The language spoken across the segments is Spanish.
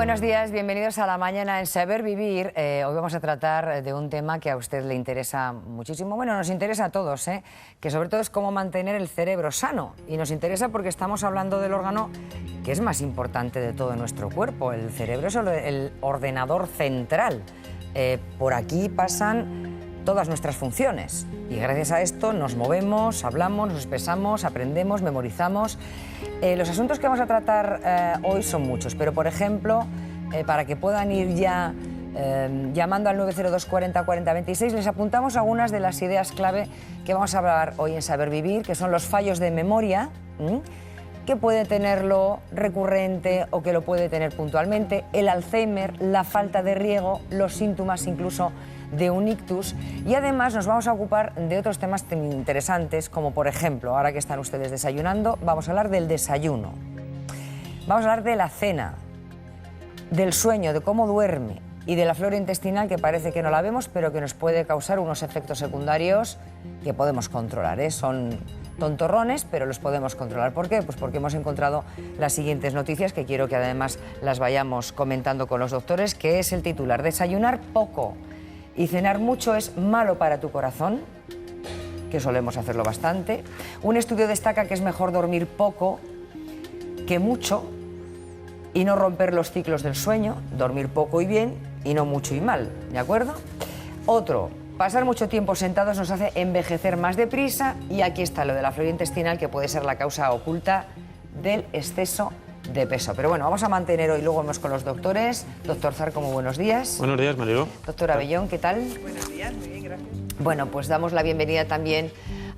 buenos días, bienvenidos a La Mañana en Saber Vivir. Hoy vamos a tratar de un tema que a usted le interesa muchísimo. Bueno, nos interesa a todos, que sobre todo es cómo mantener el cerebro sano. Y nos interesa porque estamos hablando del órgano que es más importante de todo nuestro cuerpo. El cerebro es el ordenador central. Por aquí pasan todas nuestras funciones y gracias a esto nos movemos, hablamos, nos expresamos, aprendemos, memorizamos. Los asuntos que vamos a tratar hoy son muchos, pero por ejemplo, para que puedan ir ya llamando al 902 40 40 26, les apuntamos algunas de las ideas clave que vamos a hablar hoy en Saber Vivir, que son los fallos de memoria, que puede tenerlo recurrente o que lo puede tener puntualmente, el Alzheimer, la falta de riego, los síntomas incluso de un ictus, y además nos vamos a ocupar de otros temas interesantes, como por ejemplo, ahora que están ustedes desayunando, vamos a hablar del desayuno, vamos a hablar de la cena, del sueño, de cómo duerme y de la flora intestinal, que parece que no la vemos, pero que nos puede causar unos efectos secundarios que podemos controlar, Son tontorrones, pero los podemos controlar. ¿Por qué? Pues porque hemos encontrado las siguientes noticias, que quiero que además las vayamos comentando con los doctores, que es el titular: desayunar poco y cenar mucho es malo para tu corazón, que solemos hacerlo bastante. Un estudio destaca que es mejor dormir poco que mucho y no romper los ciclos del sueño, dormir poco y bien y no mucho y mal, ¿de acuerdo? Otro: pasar mucho tiempo sentados nos hace envejecer más deprisa, y aquí está lo de la flora intestinal, que puede ser la causa oculta del exceso de peso. Pero bueno, vamos a mantener hoy, luego vamos con los doctores. Doctor Zarco, buenos días. Buenos días, Marilo. Doctor Abellón, ¿qué tal? Buenos días, muy bien, gracias. Bueno, pues damos la bienvenida también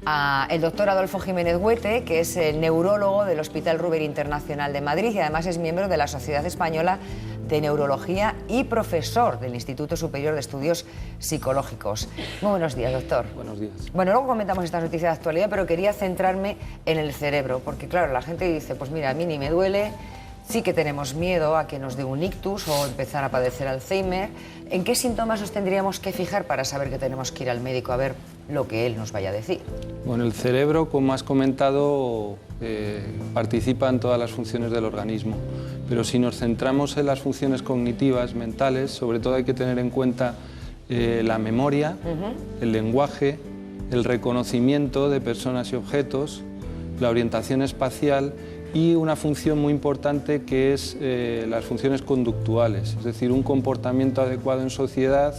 al doctor Adolfo Jiménez Huete, que es el neurólogo del Hospital Ruber Internacional de Madrid y además es miembro de la Sociedad Española de Neurología y profesor del Instituto Superior de Estudios Psicológicos. Muy buenos días, doctor. Buenos días. Bueno, luego comentamos estas noticias de actualidad, pero quería centrarme en el cerebro, porque claro, la gente dice, pues mira, a mí ni me duele, sí que tenemos miedo a que nos dé un ictus o empezar a padecer Alzheimer. ¿En qué síntomas nos tendríamos que fijar para saber que tenemos que ir al médico a ver lo que él nos vaya a decir? Bueno, el cerebro, como has comentado, participa en todas las funciones del organismo, pero si nos centramos en las funciones cognitivas, mentales, sobre todo hay que tener en cuenta la memoria, el lenguaje, el reconocimiento de personas y objetos, la orientación espacial y una función muy importante que es las funciones conductuales, es decir, un comportamiento adecuado en sociedad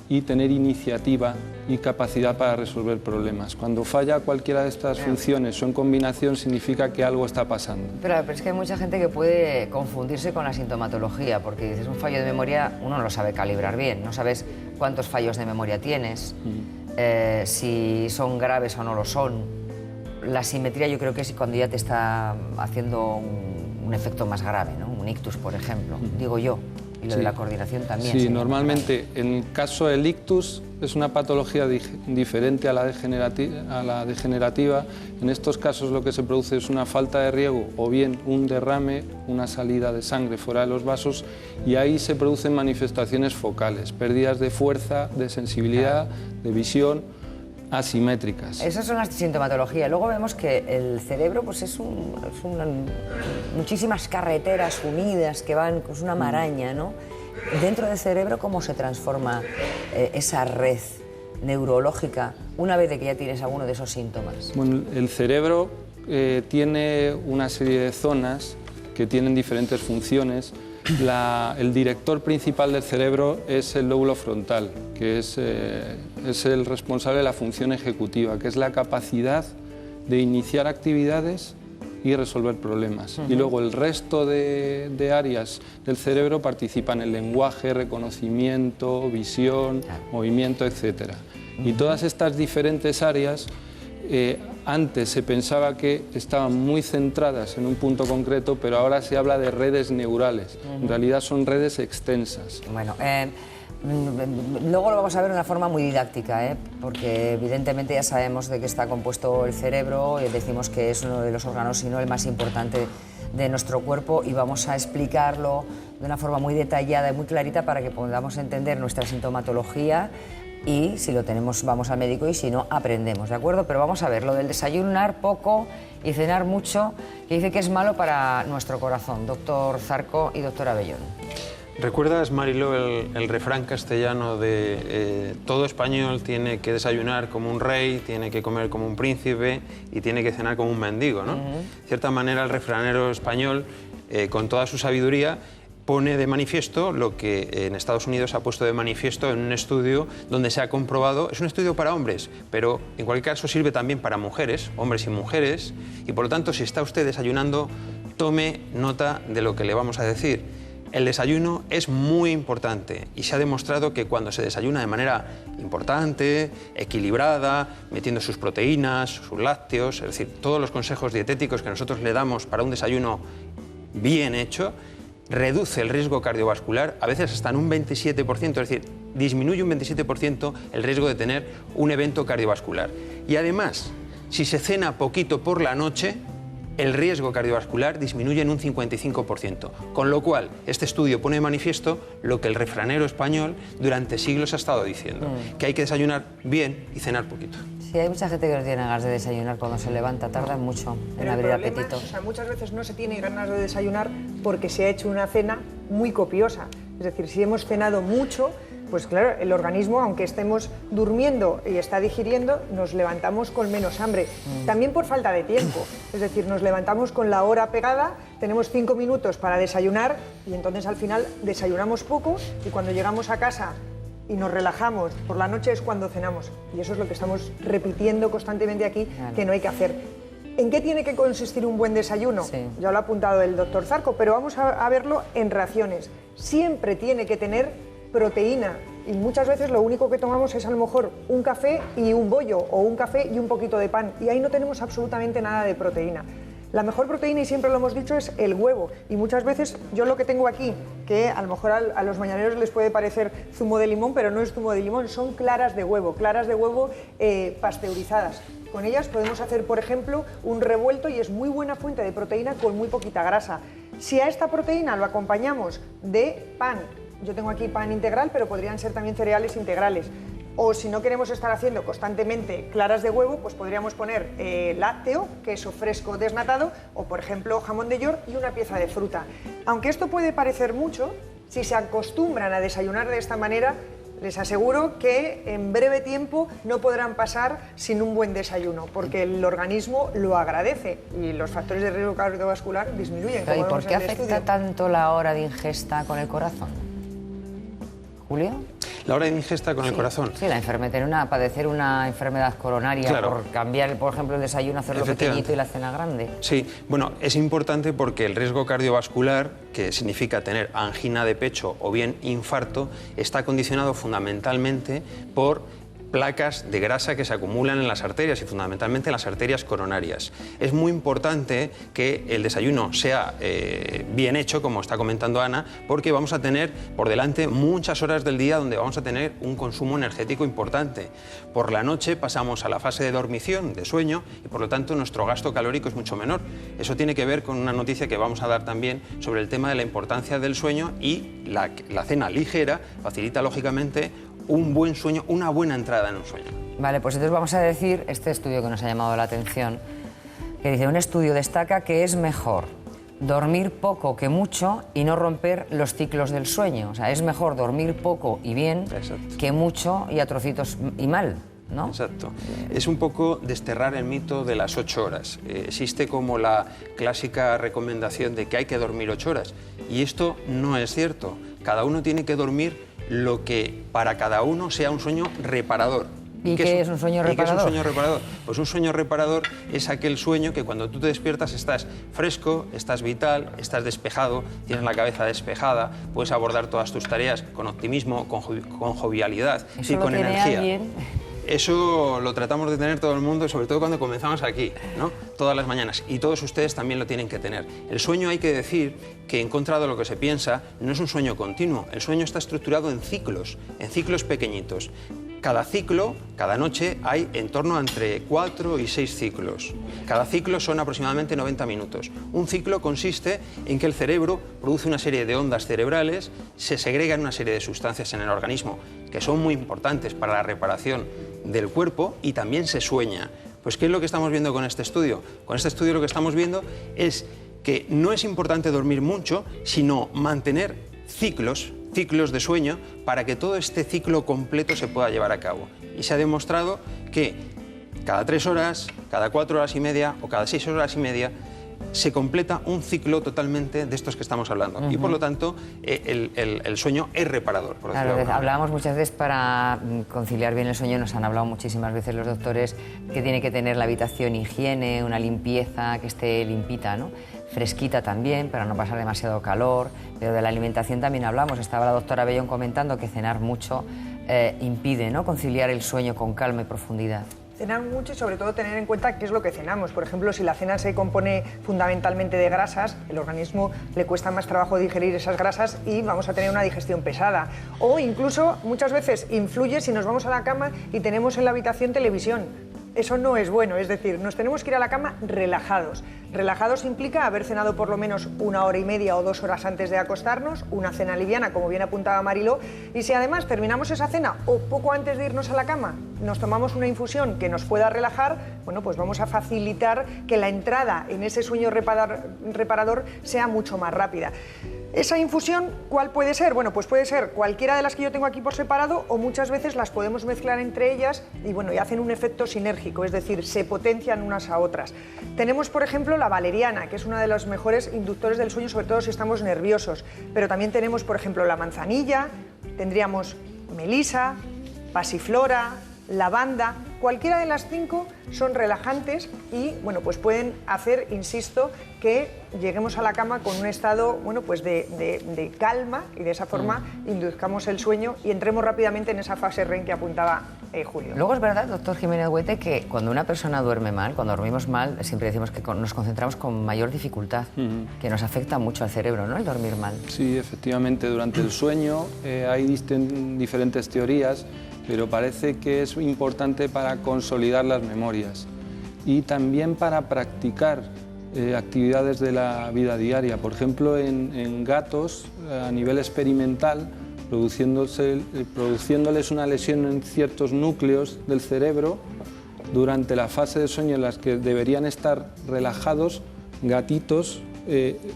y tener iniciativa y capacidad para resolver problemas. Cuando falla cualquiera de estas funciones o en combinación, significa que algo está pasando. Pero es que hay mucha gente que puede confundirse con la sintomatología, porque dices un fallo de memoria, uno no lo sabe calibrar bien, no sabes cuántos fallos de memoria tienes, si son graves o no lo son. La simetría yo creo que es cuando ya te está haciendo un efecto más grave, ¿no? Un ictus, por ejemplo, digo yo. Y lo de la coordinación también. Sí, normalmente en el caso del ictus es una patología diferente a la degenerativa. En estos casos lo que se produce es una falta de riego o bien un derrame, una salida de sangre fuera de los vasos, y ahí se producen manifestaciones focales, pérdidas de fuerza, de sensibilidad, de visión, asimétricas. Esas son las sintomatologías. Luego vemos que el cerebro pues es muchísimas carreteras unidas que van, es una maraña, ¿no? Dentro del cerebro, ¿cómo se transforma esa red neurológica una vez de que ya tienes alguno de esos síntomas? Bueno, el cerebro tiene una serie de zonas que tienen diferentes funciones. El director principal del cerebro es el lóbulo frontal, que es el responsable de la función ejecutiva, que es la capacidad de iniciar actividades y resolver problemas. Y luego el resto de áreas del cerebro participan en lenguaje, reconocimiento, visión, movimiento, etc. Y todas estas diferentes áreas antes se pensaba que estaban muy centradas en un punto concreto, pero ahora se habla de redes neurales. En realidad son redes extensas. Bueno, luego lo vamos a ver de una forma muy didáctica, porque evidentemente ya sabemos de qué está compuesto el cerebro, y decimos que es uno de los órganos, si no el más importante de nuestro cuerpo, y vamos a explicarlo de una forma muy detallada y muy clarita para que podamos entender nuestra sintomatología y si lo tenemos vamos al médico y si no aprendemos, ¿de acuerdo? Pero vamos a ver, lo del desayunar poco y cenar mucho, que dice que es malo para nuestro corazón, doctor Zarco y doctor Abellón. ¿Recuerdas, Mariló, el refrán castellano de todo español tiene que desayunar como un rey, tiene que comer como un príncipe y tiene que cenar como un mendigo, ¿no? De cierta manera, el refranero español, con toda su sabiduría, pone de manifiesto lo que en Estados Unidos ha puesto de manifiesto en un estudio donde se ha comprobado, es un estudio para hombres, pero en cualquier caso sirve también para mujeres, hombres y mujeres, y por lo tanto, si está usted desayunando, tome nota de lo que le vamos a decir. El desayuno es muy importante y se ha demostrado que cuando se desayuna de manera importante, equilibrada, metiendo sus proteínas, sus lácteos, es decir, todos los consejos dietéticos que nosotros le damos para un desayuno bien hecho, reduce el riesgo cardiovascular, a veces hasta en un 27%, es decir, disminuye un 27% el riesgo de tener un evento cardiovascular. Y además, si se cena poquito por la noche, el riesgo cardiovascular disminuye en un 55%, con lo cual este estudio pone de manifiesto lo que el refranero español durante siglos ha estado diciendo, que hay que desayunar bien y cenar poquito. Sí, hay mucha gente que no tiene ganas de desayunar cuando se levanta, tarda mucho en abrir apetito. O sea, muchas veces no se tiene ganas de desayunar porque se ha hecho una cena muy copiosa. Es decir, si hemos cenado mucho, pues claro, el organismo, aunque estemos durmiendo y está digiriendo, nos levantamos con menos hambre. También por falta de tiempo. Es decir, nos levantamos con la hora pegada, tenemos 5 minutos para desayunar y entonces al final desayunamos poco y cuando llegamos a casa y nos relajamos por la noche es cuando cenamos. Y eso es lo que estamos repitiendo constantemente aquí, que no hay que hacer. ¿En qué tiene que consistir un buen desayuno? Sí. Ya lo ha apuntado el doctor Zarco, pero vamos a verlo en raciones. Siempre tiene que tener proteína y muchas veces lo único que tomamos es a lo mejor un café y un bollo o un café y un poquito de pan y ahí no tenemos absolutamente nada de proteína. La mejor proteína, y siempre lo hemos dicho, es el huevo y muchas veces yo lo que tengo aquí, que a lo mejor a los mañaneros les puede parecer zumo de limón, pero no es zumo de limón, son claras de huevo pasteurizadas. Con ellas podemos hacer, por ejemplo, un revuelto y es muy buena fuente de proteína con muy poquita grasa. Si a esta proteína lo acompañamos de pan, yo tengo aquí pan integral, pero podrían ser también cereales integrales. O si no queremos estar haciendo constantemente claras de huevo, pues podríamos poner lácteo, queso fresco desnatado, o por ejemplo jamón de york y una pieza de fruta. Aunque esto puede parecer mucho, si se acostumbran a desayunar de esta manera, les aseguro que en breve tiempo no podrán pasar sin un buen desayuno, porque el organismo lo agradece y los factores de riesgo cardiovascular disminuyen. ¿Y por qué afecta tanto la hora de ingesta con el corazón? ¿Julio? La hora de ingesta con el corazón. Sí, padecer una enfermedad coronaria, claro, por cambiar, por ejemplo, el desayuno, hacerlo pequeñito y la cena grande. Sí, bueno, es importante porque el riesgo cardiovascular, que significa tener angina de pecho o bien infarto, está condicionado fundamentalmente por placas de grasa que se acumulan en las arterias y fundamentalmente en las arterias coronarias. Es muy importante que el desayuno sea bien hecho, como está comentando Ana, porque vamos a tener por delante muchas horas del día donde vamos a tener un consumo energético importante. Por la noche pasamos a la fase de dormición, de sueño, y por lo tanto nuestro gasto calórico es mucho menor. Eso tiene que ver con una noticia que vamos a dar también sobre el tema de la importancia del sueño y la cena ligera facilita lógicamente un buen sueño, una buena entrada en un sueño. Vale, pues entonces vamos a decir este estudio que nos ha llamado la atención, que dice, un estudio destaca que es mejor dormir poco que mucho y no romper los ciclos del sueño. O sea, es mejor dormir poco y bien, exacto, que mucho y a trocitos y mal, ¿no? Exacto. Es un poco desterrar el mito de las 8 horas. Existe como la clásica recomendación de que hay que dormir 8 horas y esto no es cierto. Cada uno tiene que dormir lo que para cada uno sea un sueño reparador. ¿Y qué es un sueño reparador? ¿Qué es un sueño reparador? Pues un sueño reparador es aquel sueño que cuando tú te despiertas estás fresco, estás vital, estás despejado, tienes la cabeza despejada, puedes abordar todas tus tareas con optimismo, con jovialidad y con energía. Eso lo tratamos de tener todo el mundo, sobre todo cuando comenzamos aquí, ¿no? Todas las mañanas. Y todos ustedes también lo tienen que tener. El sueño, hay que decir que, en contra de lo que se piensa, no es un sueño continuo. El sueño está estructurado en ciclos pequeñitos. Cada ciclo, cada noche, hay en torno a entre 4 y 6 ciclos. Cada ciclo son aproximadamente 90 minutos. Un ciclo consiste en que el cerebro produce una serie de ondas cerebrales, se segregan una serie de sustancias en el organismo, que son muy importantes para la reparación del cuerpo, y también se sueña. Pues ¿qué es lo que estamos viendo con este estudio? Con este estudio lo que estamos viendo es que no es importante dormir mucho, sino mantener ciclos de sueño para que todo este ciclo completo se pueda llevar a cabo. Y se ha demostrado que cada 3 horas, cada 4 horas y media o cada 6 horas y media se completa un ciclo totalmente de estos que estamos hablando. Y por lo tanto, el sueño es reparador. Por claro, hablábamos muchas veces para conciliar bien el sueño, nos han hablado muchísimas veces los doctores que tiene que tener la habitación higiene, una limpieza, que esté limpita, ¿no? Fresquita también, para no pasar demasiado calor, pero de la alimentación también hablamos. Estaba la doctora Bellón comentando que cenar mucho impide, ¿no?, conciliar el sueño con calma y profundidad. Cenar mucho y sobre todo tener en cuenta qué es lo que cenamos. Por ejemplo, si la cena se compone fundamentalmente de grasas, el organismo le cuesta más trabajo digerir esas grasas y vamos a tener una digestión pesada. O incluso muchas veces influye si nos vamos a la cama y tenemos en la habitación televisión. Eso no es bueno, es decir, nos tenemos que ir a la cama relajados. Relajados implica haber cenado por lo menos 1 hora y media o 2 horas antes de acostarnos, una cena liviana, como bien apuntaba Mariló, y si además terminamos esa cena o poco antes de irnos a la cama nos tomamos una infusión que nos pueda relajar, bueno, pues vamos a facilitar que la entrada en ese sueño reparador sea mucho más rápida. Esa infusión, ¿cuál puede ser? Bueno, pues puede ser cualquiera de las que yo tengo aquí por separado, o muchas veces las podemos mezclar entre ellas y, bueno, y hacen un efecto sinérgico, es decir, se potencian unas a otras. Tenemos, por ejemplo, la valeriana, que es una de los mejores inductores del sueño, sobre todo si estamos nerviosos. Pero también tenemos, por ejemplo, la manzanilla, tendríamos melisa, pasiflora, lavanda. Cualquiera de las 5 son relajantes y, bueno, pues pueden hacer, insisto, que lleguemos a la cama con un estado, bueno, pues de calma, y de esa forma induzcamos el sueño y entremos rápidamente en esa fase REM que apuntaba Julio. Luego es verdad, doctor Jiménez Huete, que cuando una persona duerme mal, cuando dormimos mal, siempre decimos que nos concentramos con mayor dificultad, que nos afecta mucho al cerebro, ¿no?, el dormir mal. Sí, efectivamente, durante el sueño hay diferentes teorías, pero parece que es importante para consolidar las memorias y también para practicar actividades de la vida diaria. Por ejemplo, en gatos, a nivel experimental, produciéndoles una lesión en ciertos núcleos del cerebro, durante la fase de sueño en las que deberían estar relajados, gatitos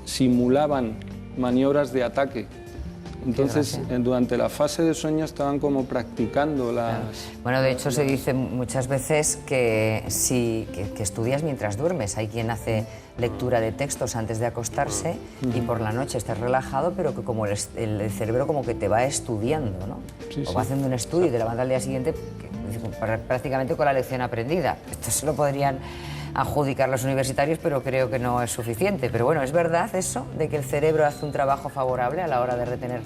simulaban maniobras de ataque. Entonces, durante la fase de sueño estaban como practicando la... Claro. Bueno, de hecho se dice muchas veces que estudias mientras duermes. Hay quien hace lectura de textos antes de acostarse y por la noche estás relajado, pero que como el cerebro como que te va estudiando, ¿no? Sí, o va haciendo un estudio y te levantas al día siguiente prácticamente con la lección aprendida. Esto se lo podrían adjudicar los universitarios, pero creo que no es suficiente. Pero bueno, ¿es verdad eso, de que el cerebro hace un trabajo favorable a la hora de retener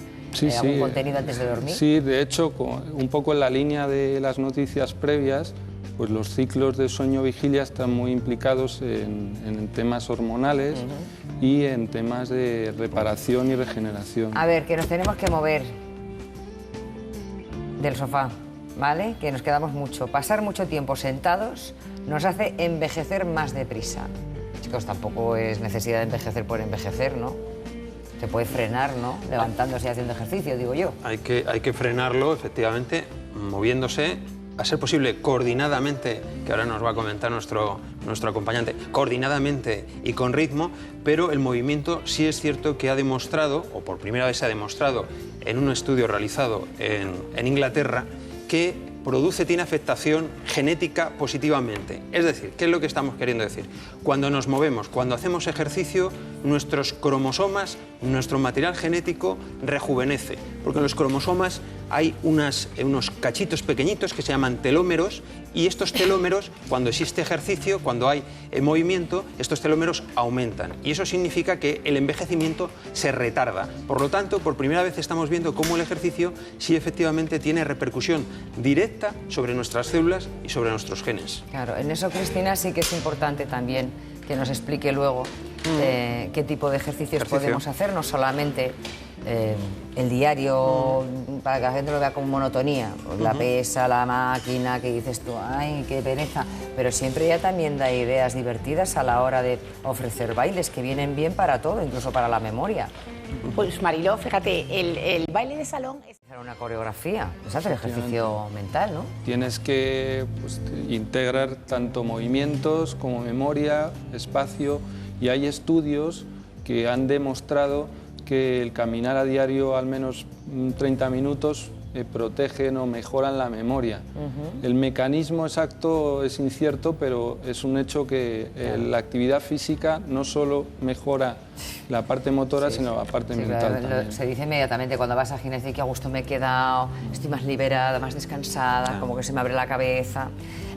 algún contenido antes de dormir? Sí, de hecho, un poco en la línea de las noticias previas, pues los ciclos de sueño-vigilia están muy implicados en temas hormonales y en temas de reparación y regeneración. A ver, que nos tenemos que mover del sofá, ¿vale? Que nos quedamos mucho. Pasar mucho tiempo sentados nos hace envejecer más deprisa. Chicos, tampoco es necesidad de envejecer por envejecer, ¿no? Se puede frenar, ¿no?, levantándose y haciendo ejercicio, digo yo. Hay que frenarlo, efectivamente, moviéndose, a ser posible coordinadamente, que ahora nos va a comentar nuestro acompañante, coordinadamente y con ritmo, pero el movimiento sí es cierto que ha demostrado, o por primera vez se ha demostrado en un estudio realizado en Inglaterra, que tiene afectación genética positivamente. Es decir, ¿qué es lo que estamos queriendo decir? Cuando nos movemos, cuando hacemos ejercicio, nuestros cromosomas, nuestro material genético rejuvenece, porque en los cromosomas hay unos cachitos pequeñitos que se llaman telómeros, y estos telómeros, cuando existe ejercicio, cuando hay movimiento, estos telómeros aumentan, y eso significa que el envejecimiento se retarda. Por lo tanto, por primera vez estamos viendo cómo el ejercicio sí efectivamente tiene repercusión directa sobre nuestras células y sobre nuestros genes. Claro, en eso, Cristina, sí que es importante también que nos explique luego qué tipo de ejercicios podemos hacer, no solamente el diario, para que la gente lo vea con monotonía, pues la pesa, la máquina, que dices tú, ay, qué pereza, pero siempre ella también da ideas divertidas a la hora de ofrecer bailes que vienen bien para todo, incluso para la memoria. Pues Mariló, fíjate, el baile de salón es Una coreografía, es hacer ejercicio mental, ¿no? Tienes que pues, integrar tanto movimientos como memoria, espacio, y hay estudios que han demostrado que el caminar a diario al menos 30 minutos protegen o mejoran la memoria. El mecanismo exacto es incierto, pero es un hecho que la actividad física no solo mejora la parte motora, sino la parte mental también. Se dice inmediatamente cuando vas al gimnasio que a gusto me he quedado, estoy más liberada, más descansada, como que se me abre la cabeza.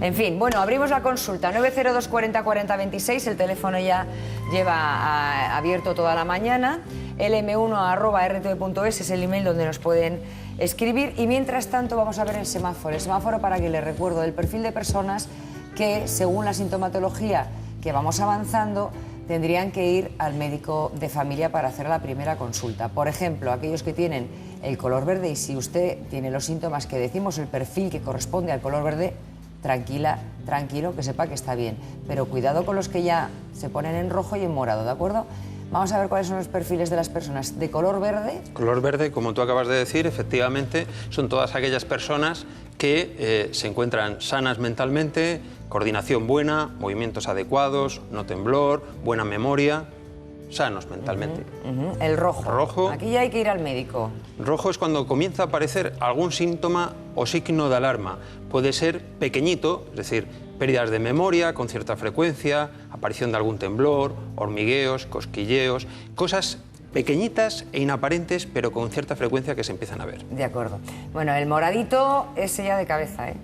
En fin, bueno, abrimos la consulta, 902 40 40 26, el teléfono ya lleva abierto toda la mañana, lm1@rtv.es es el email donde nos pueden escribir, y mientras tanto vamos a ver el semáforo para que les recuerdo el perfil de personas que, según la sintomatología que vamos avanzando, tendrían que ir al médico de familia para hacer la primera consulta. Por ejemplo, aquellos que tienen el color verde, y si usted tiene los síntomas que decimos, el perfil que corresponde al color verde, tranquila, tranquilo, que sepa que está bien. Pero cuidado con los que ya se ponen en rojo y en morado, ¿de acuerdo? Vamos a ver cuáles son los perfiles de las personas de color verde. Color verde, como tú acabas de decir, efectivamente, son todas aquellas personas que se encuentran sanas mentalmente, coordinación buena, movimientos adecuados, no temblor, buena memoria, sanos mentalmente. El rojo. Rojo. Aquí ya hay que ir al médico. Rojo es cuando comienza a aparecer algún síntoma o signo de alarma. Puede ser pequeñito, es decir, pérdidas de memoria con cierta frecuencia, aparición de algún temblor, hormigueos, cosquilleos, cosas pequeñitas e inaparentes, pero con cierta frecuencia que se empiezan a ver. De acuerdo. Bueno, el moradito es ya de cabeza, ¿eh?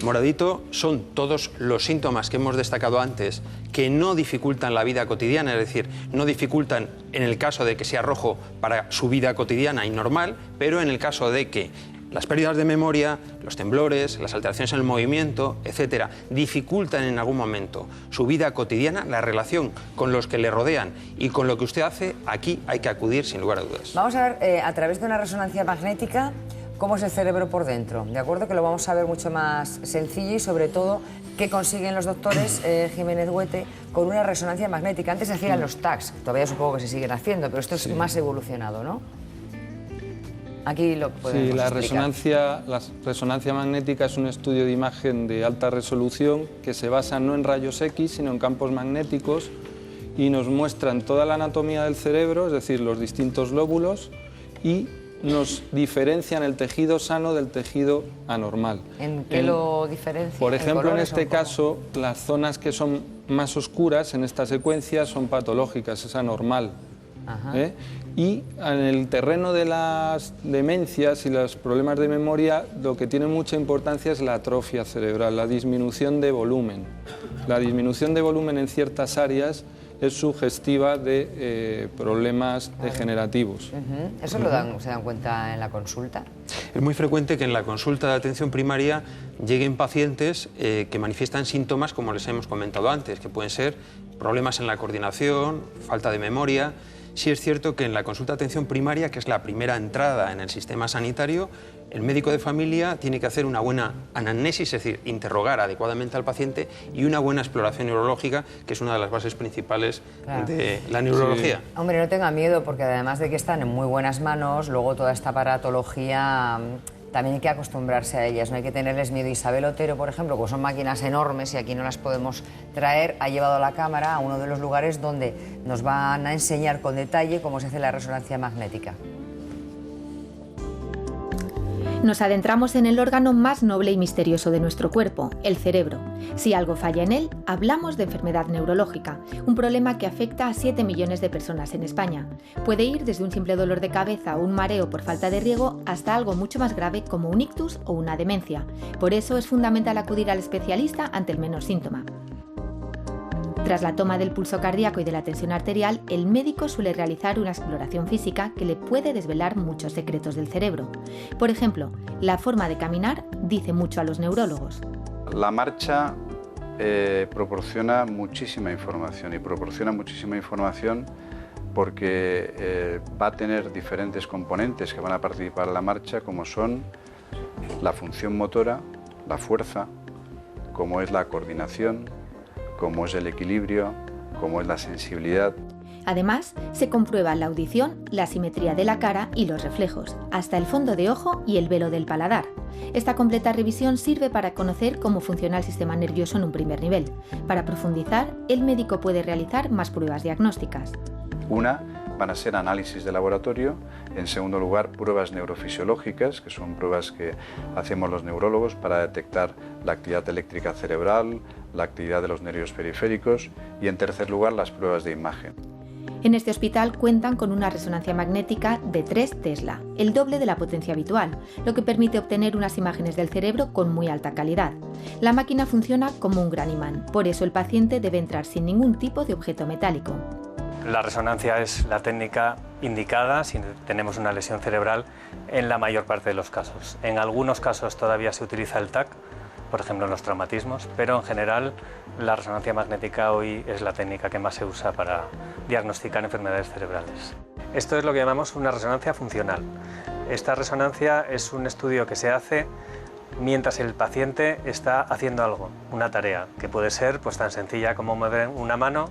Moradito son todos los síntomas que hemos destacado antes que no dificultan la vida cotidiana, es decir, no dificultan en el caso de que sea rojo para su vida cotidiana y normal, pero en el caso de que las pérdidas de memoria, los temblores, las alteraciones en el movimiento, etcétera, dificultan en algún momento su vida cotidiana, la relación con los que le rodean y con lo que usted hace, aquí hay que acudir sin lugar a dudas. Vamos a ver a través de una resonancia magnética cómo es el cerebro por dentro, ¿de acuerdo? Que lo vamos a ver mucho más sencillo y sobre todo qué consiguen los doctores Jiménez Huete con una resonancia magnética. Antes se hacían los TACs, todavía supongo que se siguen haciendo, pero esto es más evolucionado, ¿no? Aquí lo podemos explicar. La resonancia magnética es un estudio de imagen de alta resolución que se basa no en rayos X, sino en campos magnéticos, y nos muestran toda la anatomía del cerebro, es decir, los distintos lóbulos, y nos diferencian el tejido sano del tejido anormal. ¿En qué lo diferencia? Por ejemplo, en este caso, las zonas que son más oscuras en esta secuencia son patológicas, es anormal. Y en el terreno de las demencias y los problemas de memoria, lo que tiene mucha importancia es la atrofia cerebral, la disminución de volumen. La disminución de volumen en ciertas áreas es sugestiva de problemas degenerativos. ¿Eso se dan cuenta en la consulta? Es muy frecuente que en la consulta de atención primaria lleguen pacientes que manifiestan síntomas como les hemos comentado antes, que pueden ser problemas en la coordinación, falta de memoria. Sí es cierto que en la consulta de atención primaria, que es la primera entrada en el sistema sanitario, el médico de familia tiene que hacer una buena anamnesis, es decir, interrogar adecuadamente al paciente, y una buena exploración neurológica, que es una de las bases principales de la neurología. Sí. Hombre, no tenga miedo, porque además de que están en muy buenas manos, luego toda esta aparatología también hay que acostumbrarse a ellas, no hay que tenerles miedo. Isabel Otero, por ejemplo, como son máquinas enormes y aquí no las podemos traer, ha llevado la cámara a uno de los lugares donde nos van a enseñar con detalle cómo se hace la resonancia magnética. Nos adentramos en el órgano más noble y misterioso de nuestro cuerpo, el cerebro. Si algo falla en él, hablamos de enfermedad neurológica, un problema que afecta a 7 millones de personas en España. Puede ir desde un simple dolor de cabeza o un mareo por falta de riego hasta algo mucho más grave como un ictus o una demencia. Por eso es fundamental acudir al especialista ante el menor síntoma. Tras la toma del pulso cardíaco y de la tensión arterial, el médico suele realizar una exploración física que le puede desvelar muchos secretos del cerebro. Por ejemplo, la forma de caminar dice mucho a los neurólogos. La marcha proporciona muchísima información, y proporciona muchísima información porque va a tener diferentes componentes que van a participar en la marcha, como son la función motora, la fuerza, como es la coordinación, como es el equilibrio, como es la sensibilidad. Además, se comprueba la audición, la simetría de la cara y los reflejos, hasta el fondo de ojo y el velo del paladar. Esta completa revisión sirve para conocer cómo funciona el sistema nervioso en un primer nivel. Para profundizar, el médico puede realizar más pruebas diagnósticas. Una van a ser análisis de laboratorio, en segundo lugar pruebas neurofisiológicas, que son pruebas que hacemos los neurólogos para detectar la actividad eléctrica cerebral, la actividad de los nervios periféricos y en tercer lugar las pruebas de imagen. En este hospital cuentan con una resonancia magnética de 3 Tesla, el doble de la potencia habitual, lo que permite obtener unas imágenes del cerebro con muy alta calidad. La máquina funciona como un gran imán, por eso el paciente debe entrar sin ningún tipo de objeto metálico. La resonancia es la técnica indicada si tenemos una lesión cerebral en la mayor parte de los casos. En algunos casos todavía se utiliza el TAC, por ejemplo en los traumatismos, pero en general la resonancia magnética hoy es la técnica que más se usa para diagnosticar enfermedades cerebrales. Esto es lo que llamamos una resonancia funcional. Esta resonancia es un estudio que se hace mientras el paciente está haciendo algo, una tarea, que puede ser pues, tan sencilla como mover una mano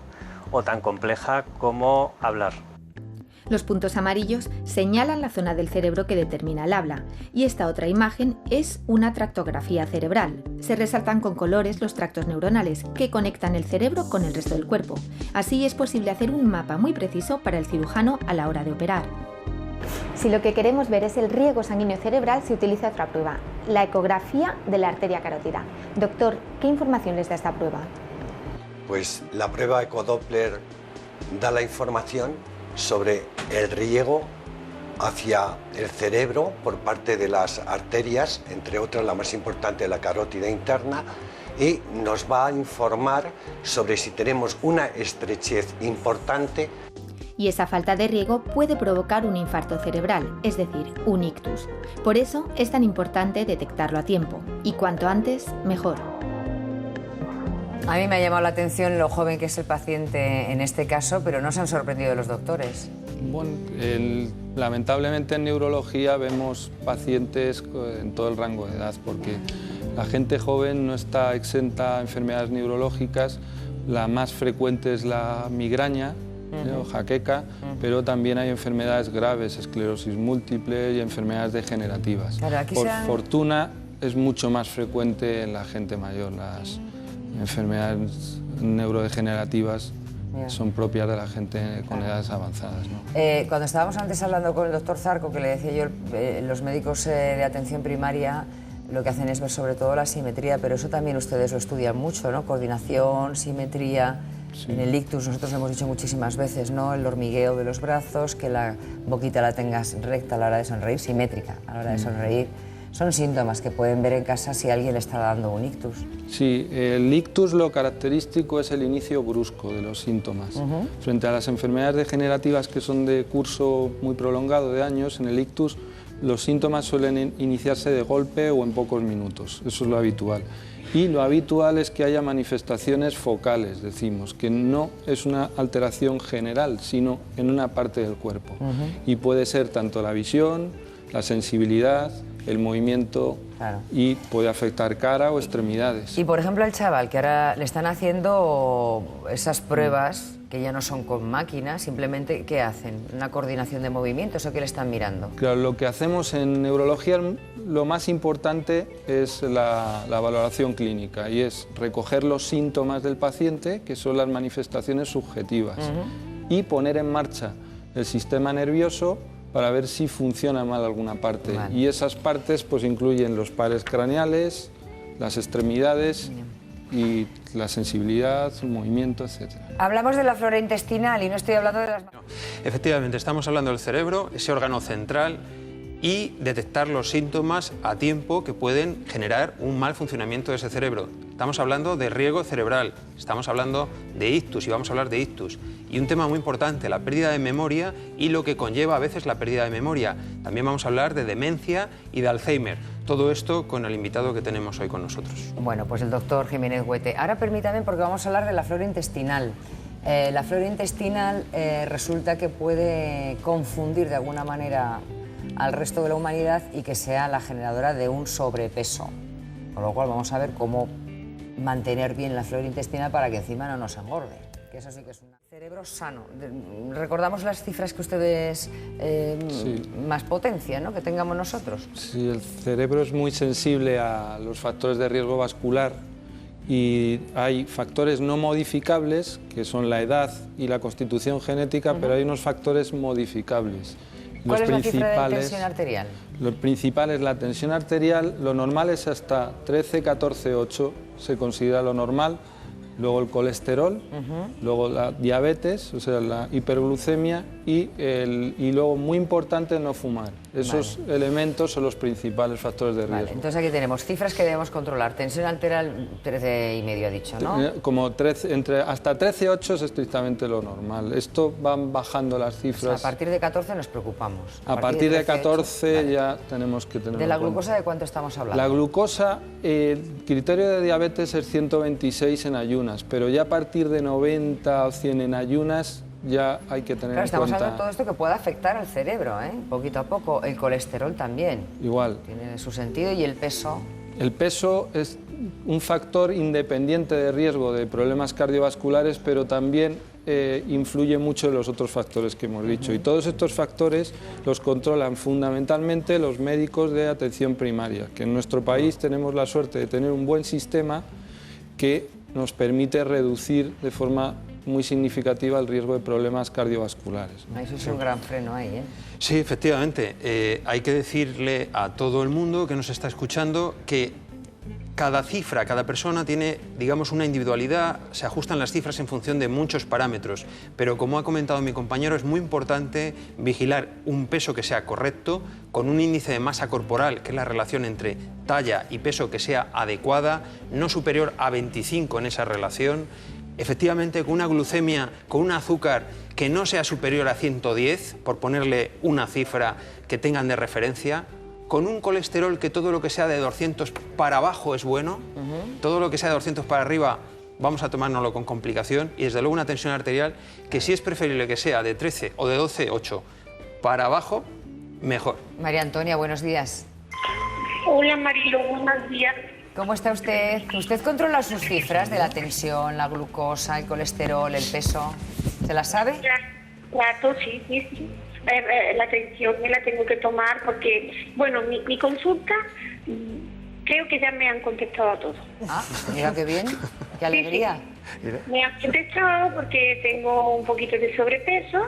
o tan compleja como hablar. Los puntos amarillos señalan la zona del cerebro que determina el habla, y esta otra imagen es una tractografía cerebral. Se resaltan con colores los tractos neuronales que conectan el cerebro con el resto del cuerpo. Así es posible hacer un mapa muy preciso para el cirujano a la hora de operar. Si lo que queremos ver es el riego sanguíneo cerebral, se utiliza otra prueba, la ecografía de la arteria carótida. Doctor, ¿qué información les da esta prueba? Pues la prueba ecodoppler da la información sobre el riego hacia el cerebro por parte de las arterias, entre otras la más importante, la carótida interna, y nos va a informar sobre si tenemos una estrechez importante. Y esa falta de riego puede provocar un infarto cerebral, es decir, un ictus. Por eso es tan importante detectarlo a tiempo, y cuanto antes, mejor. A mí me ha llamado la atención lo joven que es el paciente en este caso, pero no se han sorprendido los doctores. Bueno, lamentablemente en neurología vemos pacientes en todo el rango de edad, porque la gente joven no está exenta a enfermedades neurológicas. La más frecuente es la migraña, o jaqueca, pero también hay enfermedades graves, esclerosis múltiple y enfermedades degenerativas. Claro, Por fortuna es mucho más frecuente en la gente mayor. Las enfermedades neurodegenerativas son propias de la gente con edades avanzadas, ¿no? Cuando estábamos antes hablando con el doctor Zarco, que le decía yo, los médicos de atención primaria lo que hacen es ver sobre todo la simetría, pero eso también ustedes lo estudian mucho, ¿no? Coordinación, simetría. Sí. En el ictus nosotros hemos dicho muchísimas veces, ¿no? El hormigueo de los brazos, que la boquita la tengas recta a la hora de sonreír, simétrica a la hora de sonreír. Son síntomas que pueden ver en casa si alguien le está dando un ictus. Sí, el ictus lo característico es el inicio brusco de los síntomas. Frente a las enfermedades degenerativas que son de curso muy prolongado de años, en el ictus los síntomas suelen iniciarse de golpe o en pocos minutos, eso es lo habitual. Y lo habitual es que haya manifestaciones focales, decimos, que no es una alteración general, sino en una parte del cuerpo. Y puede ser tanto la visión, la sensibilidad, el movimiento, claro, y puede afectar cara o extremidades. Y por ejemplo al chaval, que ahora le están haciendo esas pruebas que ya no son con máquinas, simplemente ¿qué hacen? ¿Una coordinación de movimientos o qué le están mirando? Claro, lo que hacemos en neurología, lo más importante es la valoración clínica y es recoger los síntomas del paciente, que son las manifestaciones subjetivas, y poner en marcha el sistema nervioso para ver si funciona mal alguna parte. Vale. Y esas partes pues incluyen los pares craneales, las extremidades y la sensibilidad, el movimiento, etc. Hablamos de la flora intestinal y no estoy hablando de las... Efectivamente, estamos hablando del cerebro, ese órgano central, y detectar los síntomas a tiempo que pueden generar un mal funcionamiento de ese cerebro. Estamos hablando de riego cerebral, estamos hablando de ictus y vamos a hablar de ictus. Y un tema muy importante, la pérdida de memoria y lo que conlleva a veces la pérdida de memoria. También vamos a hablar de demencia y de Alzheimer. Todo esto con el invitado que tenemos hoy con nosotros. Bueno, pues el doctor Jiménez Huete. Ahora permítame, porque vamos a hablar de la flora intestinal. La flora intestinal resulta que puede confundir de alguna manera al resto de la humanidad y que sea la generadora de un sobrepeso. Con lo cual vamos a ver cómo mantener bien la flora intestinal para que encima no nos engorde. Que eso sí que es un cerebro sano. Recordamos las cifras que ustedes más potencia, ¿no?, que tengamos nosotros. Sí, el cerebro es muy sensible a los factores de riesgo vascular y hay factores no modificables, que son la edad y la constitución genética, pero hay unos factores modificables. ¿Cuál es la cifra de tensión arterial? Lo principal es la tensión arterial, lo normal es hasta 13, 14, 8, se considera lo normal. Luego el colesterol, luego la diabetes, o sea, la hiperglucemia y luego, muy importante, no fumar. Esos elementos son los principales factores de riesgo. Entonces aquí tenemos cifras que debemos controlar. Tensión arterial 13,5 ha dicho, ¿no? Como hasta 13,8 es estrictamente lo normal. Esto van bajando las cifras. O sea, a partir de 14 nos preocupamos. A partir de 14 ya tenemos que tener. ¿De la glucosa de cuánto estamos hablando? La glucosa, el criterio de diabetes es 126 en ayunas, pero ya a partir de 90 o 100 en ayunas ya hay que tener en cuenta. Estamos hablando de todo esto que puede afectar al cerebro, poquito a poco. El colesterol también. Igual. Tiene su sentido. ¿Y el peso? El peso es un factor independiente de riesgo de problemas cardiovasculares, pero también influye mucho en los otros factores que hemos dicho. Y todos estos factores los controlan fundamentalmente los médicos de atención primaria, que en nuestro país tenemos la suerte de tener un buen sistema que nos permite reducir de forma muy significativa el riesgo de problemas cardiovasculares. Eso es un gran freno ahí, Sí, efectivamente. Hay que decirle a todo el mundo que nos está escuchando que cada cifra, cada persona tiene, digamos, una individualidad, se ajustan las cifras en función de muchos parámetros, pero como ha comentado mi compañero, es muy importante vigilar un peso que sea correcto, con un índice de masa corporal, que es la relación entre talla y peso, que sea adecuada, no superior a 25 en esa relación, efectivamente con una glucemia, con un azúcar que no sea superior a 110, por ponerle una cifra que tengan de referencia, con un colesterol que todo lo que sea de 200 para abajo es bueno, todo lo que sea de 200 para arriba vamos a tomárnoslo con complicación, y desde luego una tensión arterial que sí es preferible que sea de 13 o de 12, 8 para abajo, mejor. María Antonia, buenos días. Hola Marilo, buenos días. ¿Cómo está usted? ¿Usted controla sus cifras de la tensión, la glucosa, el colesterol, el peso? ¿Se las sabe? Trato, sí. La tensión me la tengo que tomar porque, bueno, mi consulta, creo que ya me han contestado a todo. Ah, mira qué bien, qué alegría. Sí. Me han contestado porque tengo un poquito de sobrepeso.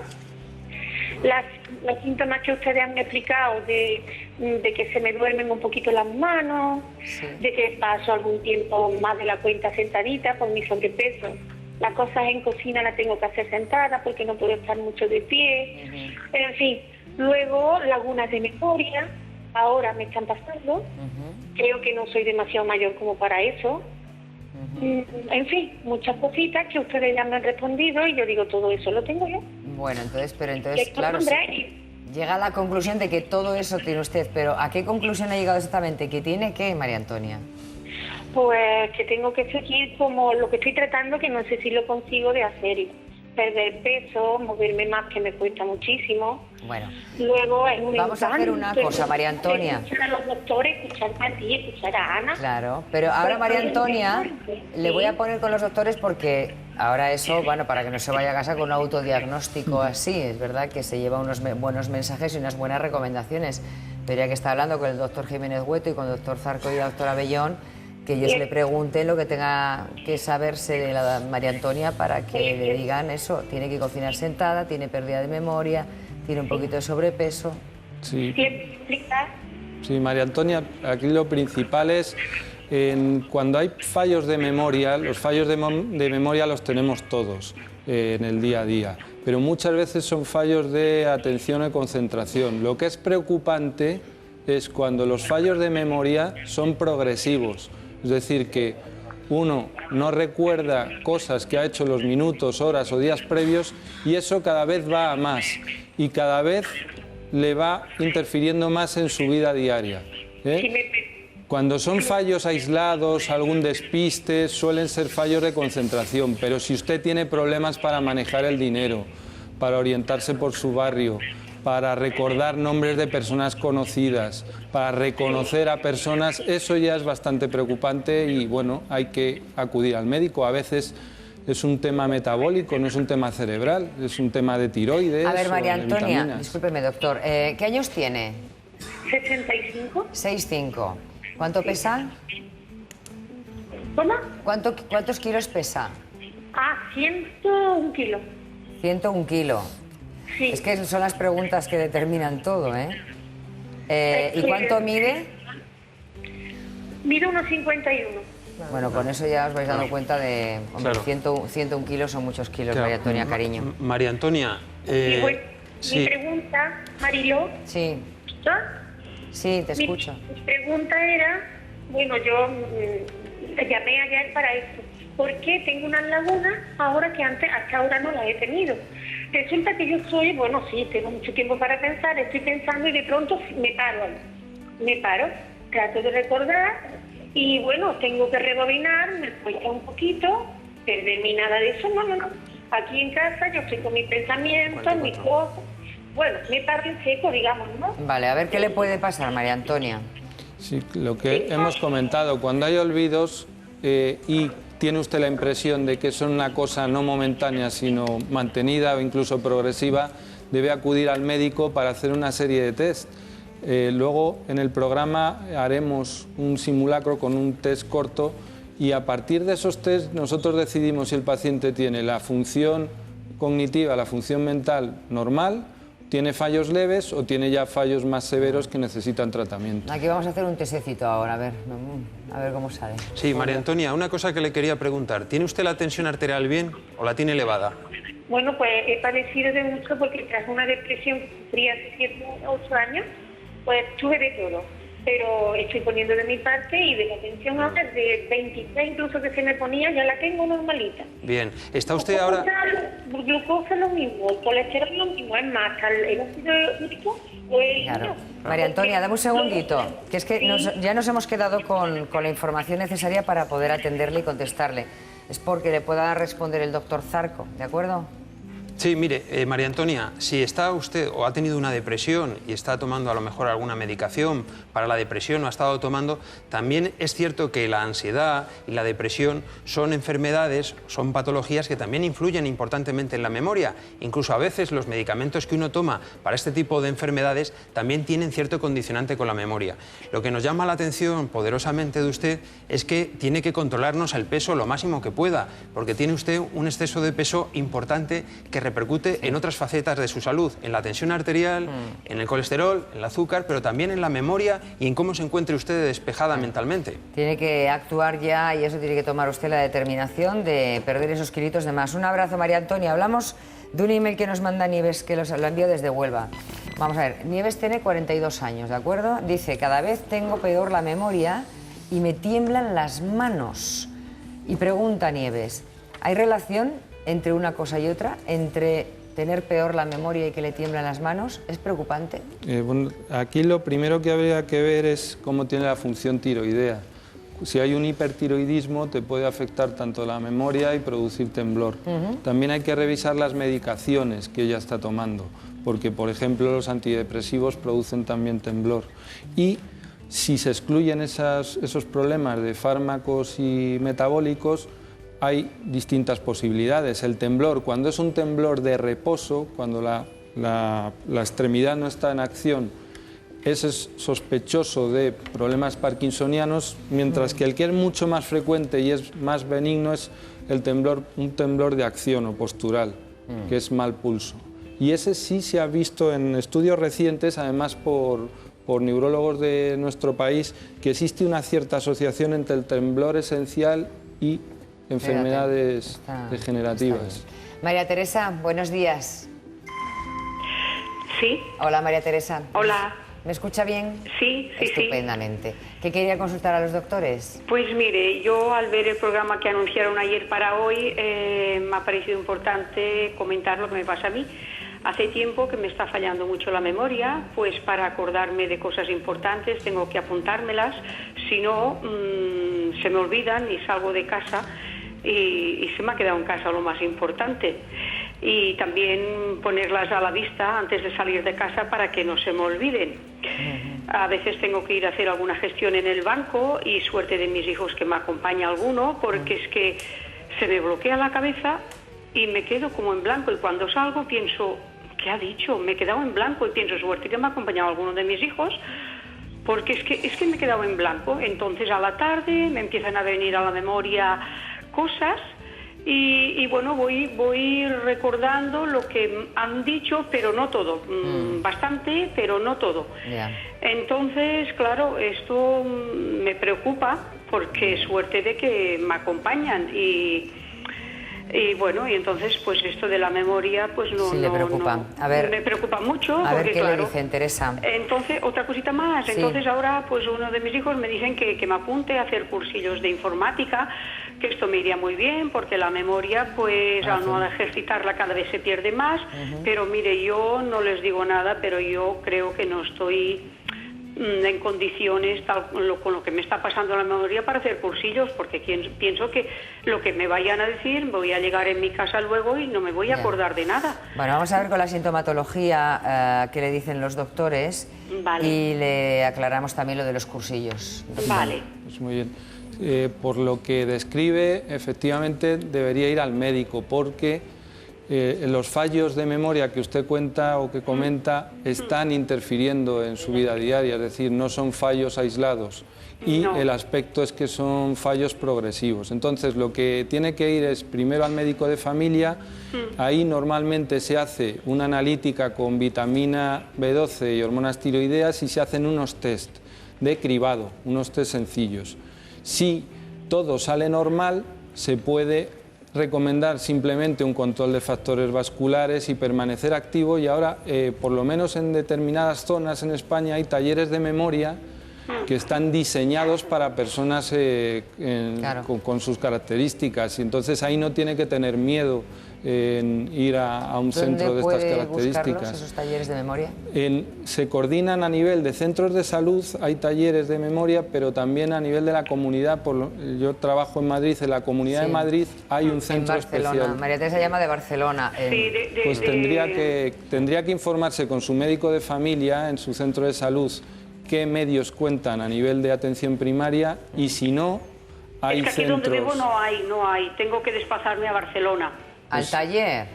Los síntomas que ustedes han explicado de que se me duermen un poquito las manos, de que paso algún tiempo más de la cuenta sentadita por mi sobrepeso. Las cosas en cocina las tengo que hacer sentada porque no puedo estar mucho de pie. Pero en fin, luego lagunas de memoria, ahora me están pasando. Creo que no soy demasiado mayor como para eso. En fin, muchas cositas que ustedes ya me han respondido y yo digo, todo eso lo tengo yo. Bueno, entonces, claro, llega a la conclusión de que todo eso tiene usted, pero ¿a qué conclusión ha llegado exactamente? ¿Qué tiene qué, María Antonia? Pues que tengo que seguir como lo que estoy tratando, que no sé si lo consigo de hacer. Perder peso, moverme más, que me cuesta muchísimo. Bueno, luego vamos a hacer una cosa, María Antonia. Escuchar a los doctores, escuchar a ti, escuchar a Ana. Claro, pero ahora, María Antonia, le voy a poner con los doctores porque ahora eso, bueno, para que no se vaya a casa con un autodiagnóstico así, es verdad que se lleva unos buenos mensajes y unas buenas recomendaciones, pero ya que está hablando con el doctor Jiménez Hueto y con el doctor Zarco y la doctora Bellón, que ellos le pregunten lo que tenga que saberse de la María Antonia para que le digan eso. Tiene que cocinar sentada, tiene pérdida de memoria, tiene un poquito de sobrepeso. Sí, María Antonia, aquí lo principal es cuando hay fallos de memoria, los fallos de memoria los tenemos todos en el día a día, pero muchas veces son fallos de atención y concentración. Lo que es preocupante es cuando los fallos de memoria son progresivos. Es decir, que uno no recuerda cosas que ha hecho los minutos, horas o días previos y eso cada vez va a más y cada vez le va interfiriendo más en su vida diaria. Cuando son fallos aislados, algún despiste, suelen ser fallos de concentración, pero si usted tiene problemas para manejar el dinero, para orientarse por su barrio, para recordar nombres de personas conocidas, para reconocer a personas, eso ya es bastante preocupante y bueno, hay que acudir al médico. A veces es un tema metabólico, no es un tema cerebral, es un tema de tiroides. A ver, María o de Antonia, vitaminas. discúlpeme, doctor, ¿qué años tiene? 65. 6'5". ¿Cuánto pesa? ¿Cómo? ¿Cuántos kilos pesa? 101 kilos. 101 kilos. Sí. Es que son las preguntas que determinan todo, ¿eh? ¿Y cuánto mide? Mido 1,51. Bueno, con eso ya os vais dando cuenta de... Hombre, Claro. 101 kilos son muchos kilos, Claro. María Antonia, cariño. María Antonia, Y bueno, sí. mi pregunta, Mariló, Sí, ¿está? sí, te escucho. Mi pregunta era, bueno, yo llamé ayer para esto. ¿Por qué tengo unas lagunas ahora que antes, hasta ahora no las he tenido? Resulta que yo soy, bueno, sí, tengo mucho tiempo para pensar, estoy pensando y de pronto me paro ahí. Me paro, trato de recordar y bueno, tengo que rebobinar, me cuesta un poquito, perder ni nada de eso, no. Aquí en casa yo estoy con mis pensamientos, mis cosas. Bueno, me paro en seco, digamos, ¿no? Vale, a ver qué le puede pasar, María Antonia. Sí, lo que hemos comentado, cuando hay olvidos y tiene usted la impresión de que son una cosa no momentánea, sino mantenida o incluso progresiva, debe acudir al médico para hacer una serie de test. Luego, en el programa haremos un simulacro con un test corto y a partir de esos test nosotros decidimos si el paciente tiene la función cognitiva, la función mental normal, tiene fallos leves o tiene ya fallos más severos que necesitan tratamiento. Aquí vamos a hacer un tesecito ahora, a ver cómo sale. Sí, María Antonia, una cosa que le quería preguntar. ¿Tiene usted la tensión arterial bien o la tiene elevada? Bueno, pues he padecido de mucho porque tras una depresión que sufrí hace 7 o 8 años, pues tuve de todo. Pero estoy poniendo de mi parte y de la tensión ahora de 23 incluso que se me ponía, ya la tengo normalita. Bien, ¿está usted ahora...? Glucosa lo mismo, el colesterol lo mismo, es más, el ácido úrico lo he Claro. María Antonia, dame un segundito, que es que ya nos hemos quedado con la información necesaria para poder atenderle y contestarle. Es porque le pueda responder el doctor Zarco, ¿de acuerdo? Sí, mire, María Antonia, si está usted o ha tenido una depresión y está tomando a lo mejor alguna medicación para la depresión o ha estado tomando, también es cierto que la ansiedad y la depresión son enfermedades, son patologías que también influyen importantemente en la memoria. Incluso a veces los medicamentos que uno toma para este tipo de enfermedades también tienen cierto condicionante con la memoria. Lo que nos llama la atención poderosamente de usted es que tiene que controlarnos el peso lo máximo que pueda, porque tiene usted un exceso de peso importante que repercute en otras facetas de su salud, en la tensión arterial, en el colesterol, en el azúcar, pero también en la memoria y en cómo se encuentre usted despejada mentalmente. Tiene que actuar ya y eso tiene que tomar usted la determinación de perder esos kilitos de más. Un abrazo, María Antonia. Hablamos de un email que nos manda Nieves, que lo envió desde Huelva. Vamos a ver, Nieves tiene 42 años, ¿de acuerdo? Dice, cada vez tengo peor la memoria y me tiemblan las manos. Y pregunta Nieves, ¿hay relación entre una cosa y otra, entre tener peor la memoria y que le tiemblan las manos? ¿Es preocupante? Bueno, aquí lo primero que habría que ver es cómo tiene la función tiroidea. Si hay un hipertiroidismo te puede afectar tanto la memoria y producir temblor. También hay que revisar las medicaciones que ella está tomando, porque por ejemplo los antidepresivos producen también temblor. Y si se excluyen esos problemas de fármacos y metabólicos, hay distintas posibilidades. El temblor, cuando es un temblor de reposo, cuando la extremidad no está en acción, ese es sospechoso de problemas parkinsonianos, mientras que el que es mucho más frecuente y es más benigno es un temblor de acción o postural, que es mal pulso. Y ese sí se ha visto en estudios recientes, además por neurólogos de nuestro país, que existe una cierta asociación entre el temblor esencial y enfermedades degenerativas. María Teresa, buenos días. Sí. Hola, María Teresa. Hola. ¿Me escucha bien? Sí, sí, Estupendamente. ¿Qué quería consultar a los doctores? Pues mire, yo al ver el programa que anunciaron ayer para hoy, me ha parecido importante comentar lo que me pasa a mí. Hace tiempo que me está fallando mucho la memoria, pues para acordarme de cosas importantes tengo que apuntármelas, si no se me olvidan y salgo de casa y se me ha quedado en casa lo más importante. y también ponerlas a la vista antes de salir de casa para que no se me olviden. A veces tengo que ir a hacer alguna gestión en el banco y suerte de mis hijos que me acompaña alguno, porque es que se me bloquea la cabeza y me quedo como en blanco, y cuando salgo pienso, ¿qué ha dicho? Me he quedado en blanco y pienso, suerte que me ha acompañado alguno de mis hijos, porque es que me he quedado en blanco. Entonces a la tarde me empiezan a venir a la memoria cosas y bueno, voy recordando lo que han dicho, pero no todo, bastante, pero no todo. Entonces, claro, esto me preocupa porque suerte de que me acompañan y bueno, y entonces pues esto de la memoria pues no, sí, le preocupa. No, a ver, me preocupa mucho. A porque, ver qué claro, le dicen, Teresa. Entonces, otra cosita más. Sí. Entonces ahora pues uno de mis hijos me dicen que me apunte a hacer cursillos de informática, que esto me iría muy bien porque la memoria pues al no ejercitarla cada vez se pierde más. Pero mire, yo no les digo nada, pero yo creo que no estoy en condiciones con lo que me está pasando en la memoria para hacer cursillos, porque pienso que lo que me vayan a decir voy a llegar en mi casa luego y no me voy a acordar de nada. Bueno, vamos a ver con la sintomatología que le dicen los doctores. Vale. Y le aclaramos también lo de los cursillos. Vale. Pues muy bien. Por lo que describe, efectivamente debería ir al médico, porque los fallos de memoria que usted cuenta o que comenta están interfiriendo en su vida diaria, es decir, no son fallos aislados y el aspecto es que son fallos progresivos. Entonces, lo que tiene que ir es primero al médico de familia. Ahí normalmente se hace una analítica con vitamina B12 y hormonas tiroideas y se hacen unos test de cribado, unos test sencillos. Si todo sale normal, se puede recomendar simplemente un control de factores vasculares y permanecer activo, y ahora por lo menos en determinadas zonas en España hay talleres de memoria que están diseñados para personas con sus características, y entonces ahí no tiene que tener miedo en ir a un centro de estas características. ¿Dónde puede esos talleres de memoria? Se coordinan a nivel de centros de salud, hay talleres de memoria, pero también a nivel de la comunidad. Yo trabajo en Madrid, en la Comunidad de Madrid hay un centro especial. María Teresa llama de Barcelona. Pues tendría que informarse con su médico de familia en su centro de salud qué medios cuentan a nivel de atención primaria, y si no, hay es que aquí centros... donde vivo no hay, tengo que desplazarme a Barcelona. ¿Al taller?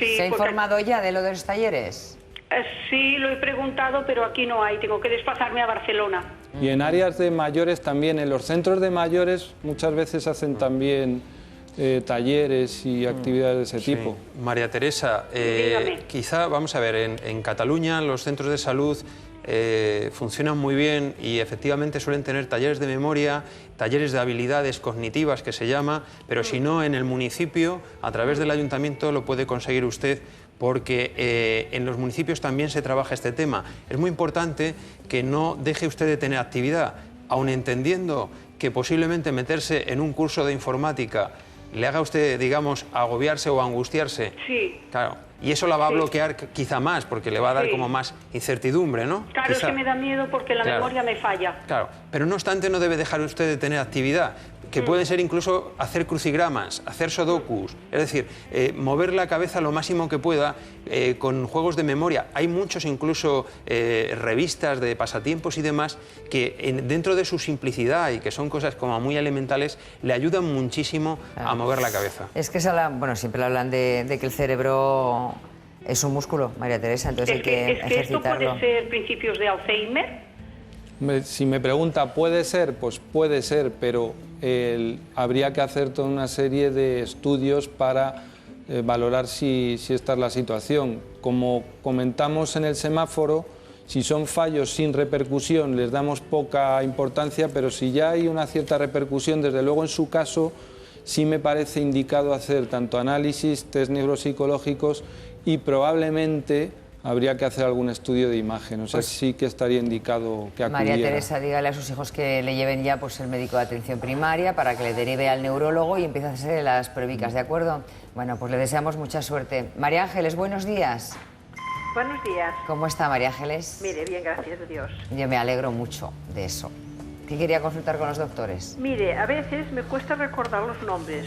Sí, ¿Se ha informado ya de lo de los talleres? Sí, lo he preguntado, pero aquí no hay, tengo que desplazarme a Barcelona. Y en áreas de mayores también, en los centros de mayores muchas veces hacen también talleres y actividades de ese tipo. María Teresa, quizá, vamos a ver, en Cataluña los centros de salud funcionan muy bien y efectivamente suelen tener talleres de memoria, talleres de habilidades cognitivas que se llama, pero si no, en el municipio, a través del ayuntamiento lo puede conseguir usted, porque en los municipios también se trabaja este tema. Es muy importante que no deje usted de tener actividad, aun entendiendo que posiblemente meterse en un curso de informática le haga a usted, digamos, agobiarse o angustiarse. Sí. Claro. Y eso la va a bloquear quizá más, porque le va a dar como más incertidumbre, ¿no? Claro, quizá. es que me da miedo porque la memoria me falla. Claro, pero no obstante no debe dejar usted de tener actividad, que pueden ser incluso hacer crucigramas, hacer sudokus, es decir, mover la cabeza lo máximo que pueda con juegos de memoria. Hay muchos incluso revistas de pasatiempos y demás que dentro de su simplicidad y que son cosas como muy elementales, le ayudan muchísimo a mover la cabeza. Es que siempre hablan de que el cerebro es un músculo, María Teresa, entonces hay que ejercitarlo. ¿Esto puede ser principios de Alzheimer? Si me pregunta, ¿puede ser? Pues puede ser, pero habría que hacer toda una serie de estudios para valorar si esta es la situación. Como comentamos en el semáforo, si son fallos sin repercusión les damos poca importancia, pero si ya hay una cierta repercusión, desde luego en su caso sí me parece indicado hacer tanto análisis, test neuropsicológicos y probablemente habría que hacer algún estudio de imagen, o sea, pues sí que estaría indicado que acudiera. María Teresa, dígale a sus hijos que le lleven ya el médico de atención primaria para que le derive al neurólogo y empiece a hacerse las pruebicas, ¿de acuerdo? Bueno, pues le deseamos mucha suerte. María Ángeles, buenos días. Buenos días. ¿Cómo está María Ángeles? Mire, bien, gracias a Dios. Yo me alegro mucho de eso. ¿Qué quería consultar con los doctores? Mire, a veces me cuesta recordar los nombres.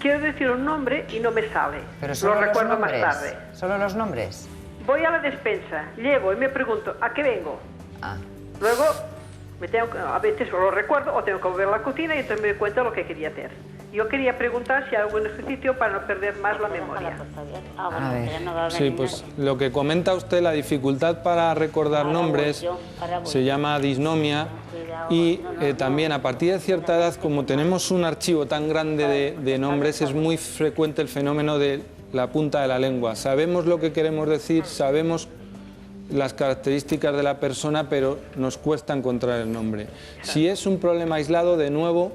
quiero decir un nombre y no me sale. Pero solo lo los recuerdo más nombres. tarde. ¿Solo los nombres? Voy a la despensa, llego y me pregunto, ¿a qué vengo? Ah. Luego, a veces lo recuerdo o tengo que volver a la cocina y entonces me doy cuenta de lo que quería hacer. Yo quería preguntar si hay algún ejercicio para no perder más la memoria. A ver. Sí, pues lo que comenta usted, la dificultad para recordar nombres, se llama disnomia y también a partir de cierta edad, como tenemos un archivo tan grande de nombres, es muy frecuente el fenómeno de la punta de la lengua. Sabemos lo que queremos decir, sabemos las características de la persona, pero nos cuesta encontrar el nombre. Si es un problema aislado, de nuevo,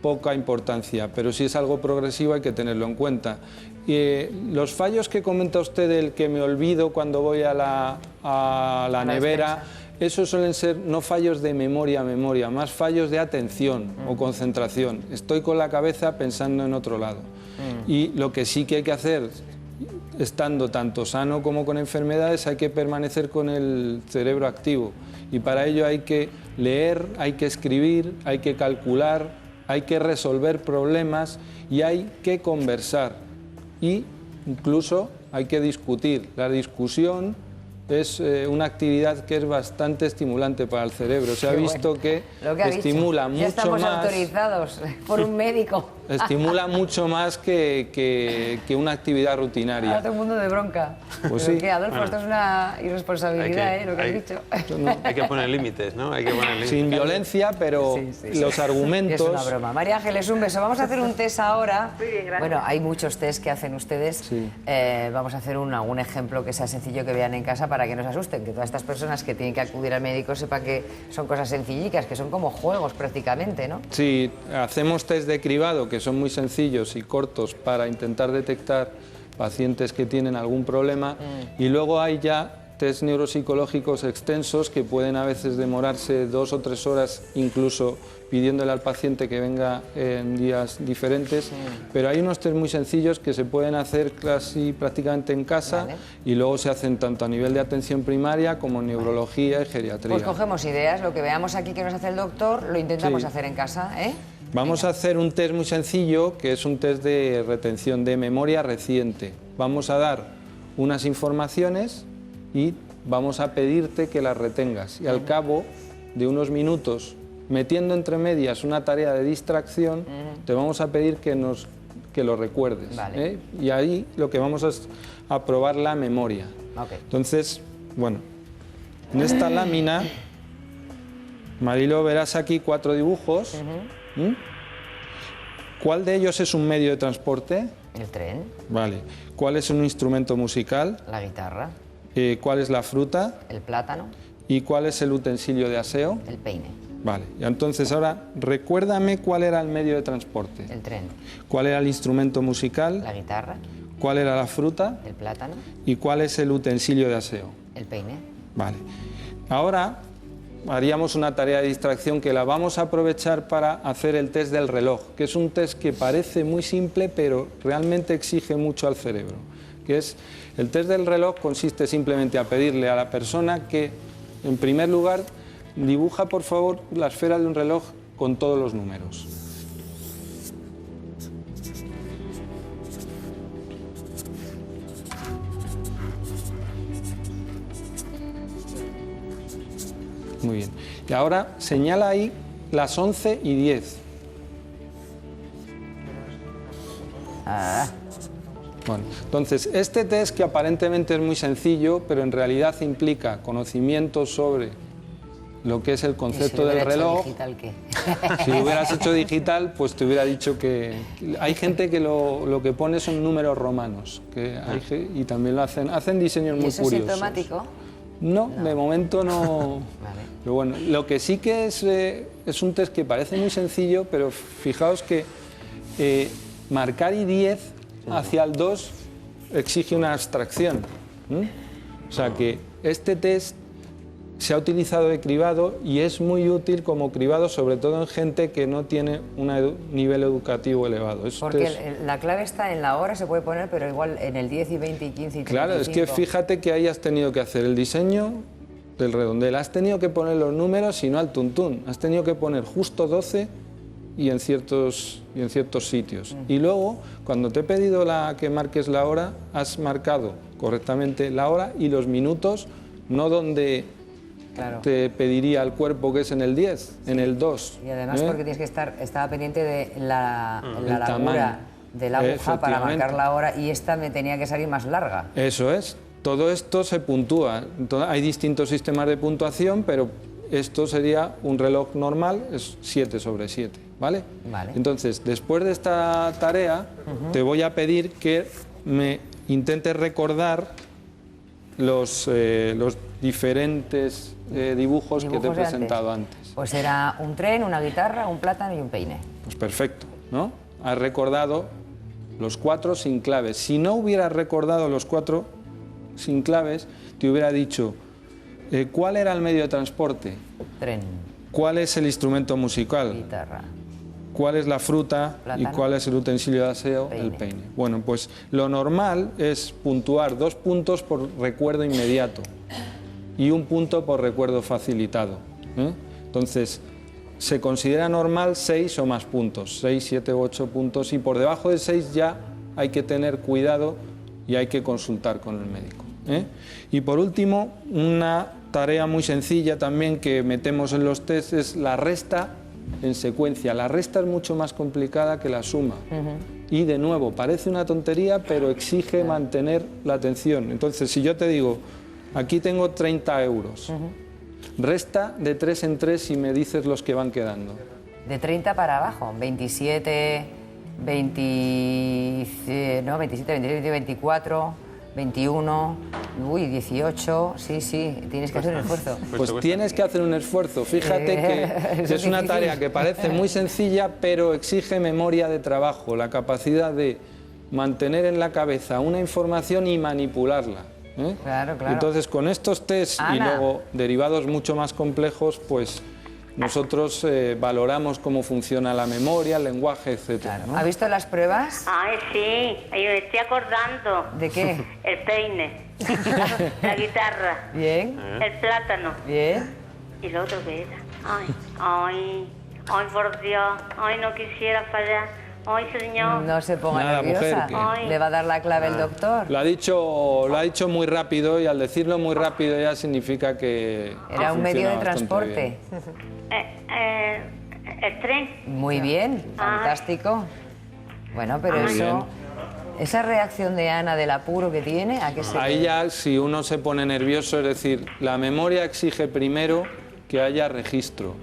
poca importancia, pero si es algo progresivo hay que tenerlo en cuenta. Los fallos que comenta usted del que me olvido cuando voy a la nevera, esos suelen ser no fallos de memoria, más fallos de atención o concentración. Estoy con la cabeza pensando en otro lado. Y lo que sí que hay que hacer, estando tanto sano como con enfermedades, hay que permanecer con el cerebro activo. Y para ello hay que leer, hay que escribir, hay que calcular, hay que resolver problemas y hay que conversar. Y incluso hay que discutir. La discusión es una actividad que es bastante estimulante para el cerebro. Se ha visto que estimula mucho más. Ya estamos autorizados por un médico. Estimula mucho más que una actividad rutinaria. Ahora todo el mundo de bronca. Pues sí. ¿Qué, Adolfo? Bueno, esto es una irresponsabilidad, lo que has dicho. Hay que poner límites, ¿no? Hay que poner límites. Sin violencia, pero los argumentos... Es una broma. María Ángeles, un beso. Vamos a hacer un test ahora. Muy bien, gracias. Bueno, hay muchos test que hacen ustedes. Sí. Vamos a hacer algún ejemplo que sea sencillo que vean en casa para que no se asusten, que todas estas personas que tienen que acudir al médico sepan que son cosas sencillicas, que son como juegos prácticamente, ¿no? Sí, hacemos test de cribado que son muy sencillos y cortos para intentar detectar pacientes que tienen algún problema y luego hay ya test neuropsicológicos extensos que pueden a veces demorarse 2 o 3 horas, incluso pidiéndole al paciente que venga en días diferentes, pero hay unos test muy sencillos que se pueden hacer casi prácticamente en casa y luego se hacen tanto a nivel de atención primaria como neurología y geriatría. Pues cogemos ideas, lo que veamos aquí que nos hace el doctor, lo intentamos hacer en casa, ¿eh? Vamos a hacer un test muy sencillo, que es un test de retención de memoria reciente. Vamos a dar unas informaciones y vamos a pedirte que las retengas. Y al cabo de unos minutos, metiendo entre medias una tarea de distracción, te vamos a pedir que lo recuerdes. Vale. Y ahí lo que vamos es a probar la memoria. Okay. Entonces, bueno, en esta lámina, Marilo, verás aquí 4 dibujos. ¿Cuál de ellos es un medio de transporte? El tren. Vale. ¿Cuál es un instrumento musical? La guitarra. ¿Cuál es la fruta? El plátano. ¿Y cuál es el utensilio de aseo? El peine. Vale. Y entonces ahora recuérdame cuál era el medio de transporte. El tren. ¿Cuál era el instrumento musical? La guitarra. ¿Cuál era la fruta? El plátano. ¿Y cuál es el utensilio de aseo? El peine. Vale. Ahora haríamos una tarea de distracción que la vamos a aprovechar para hacer el test del reloj, que es un test que parece muy simple, pero realmente exige mucho al cerebro. Que es, el test del reloj consiste simplemente a pedirle a la persona que, en primer lugar, dibuja, por favor, la esfera de un reloj con todos los números. Muy bien. Y ahora señala ahí las 11 y 10. Bueno, entonces, este test que aparentemente es muy sencillo, pero en realidad implica conocimiento sobre lo que es el concepto del reloj. Digital, ¿qué? Si lo hubieras hecho digital, pues te hubiera dicho que... Hay gente que lo que pone son números romanos, y también lo hacen diseños muy curiosos. ¿Y eso es sintomático? No, de momento no. Vale. Pero bueno, lo que sí que es un test que parece muy sencillo, pero fijaos que marcar y 10 hacia el 2 exige una abstracción. O sea que este test se ha utilizado de cribado y es muy útil como cribado, sobre todo en gente que no tiene un nivel educativo elevado. Porque la clave está en la hora, se puede poner, pero igual en el 10 y 20 y 15 y 35. Claro, es que fíjate que ahí has tenido que hacer el diseño del redondel, has tenido que poner los números y no al tuntún, has tenido que poner justo 12 y en ciertos sitios. Y luego, cuando te he pedido que marques la hora, has marcado correctamente la hora y los minutos, no donde te pediría el cuerpo, que es en el 10, en el 2. Y además porque tienes que estaba pendiente de la largura de la aguja para marcar la hora, y esta me tenía que salir más larga. Eso es. Todo esto se puntúa. Hay distintos sistemas de puntuación, pero esto sería un reloj normal, es 7/7, ¿vale? Entonces, después de esta tarea, te voy a pedir que me intentes recordar los diferentes dibujos que te he presentado antes. Pues era un tren, una guitarra, un plátano y un peine. Pues perfecto, ¿no? Has recordado los 4 sin claves. Si no hubieras recordado los 4 sin claves, te hubiera dicho ¿cuál era el medio de transporte? Tren. ¿Cuál es el instrumento musical? Guitarra. ¿Cuál es la fruta? Plátano. ¿Y cuál es el utensilio de aseo? Peine. El peine. Bueno, pues lo normal es puntuar 2 puntos por recuerdo inmediato y 1 punto por recuerdo facilitado. Entonces, se considera normal 6 o más puntos, 6, 7 u 8 puntos, y por debajo de 6 ya hay que tener cuidado y hay que consultar con el médico. Y por último, una tarea muy sencilla también que metemos en los test es la resta en secuencia. La resta es mucho más complicada que la suma. Y de nuevo, parece una tontería, pero exige mantener la atención. Entonces, si yo te digo, aquí tengo 30 euros, resta de 3 en 3 y me dices los que van quedando. De 30 para abajo, 27, 27, 24, 21, 18, sí, tienes que hacer un esfuerzo. Pues tienes que hacer un esfuerzo. Fíjate que es una tarea que parece muy sencilla, pero exige memoria de trabajo, la capacidad de mantener en la cabeza una información y manipularla. Claro. Entonces, con estos test y luego derivados mucho más complejos, pues nosotros valoramos cómo funciona la memoria, el lenguaje, etc. ¿no? ¿Ha visto las pruebas? Ay, sí, me estoy acordando. ¿De qué? El peine, la guitarra, Bien. el plátano. Bien. ¿Y lo otro qué era? Ay, por Dios, no quisiera fallar. Ay, señor. No se ponga Nada, nerviosa. mujer, Le va a dar la clave el doctor. Lo ha dicho muy rápido, y al decirlo muy rápido ya significa que Era un medio de transporte. El tren. Muy bien, fantástico. Bueno, pero esa reacción de Ana del apuro que tiene, ¿a qué se Ahí ya, si uno se pone nervioso, es decir, la memoria exige primero que haya registro,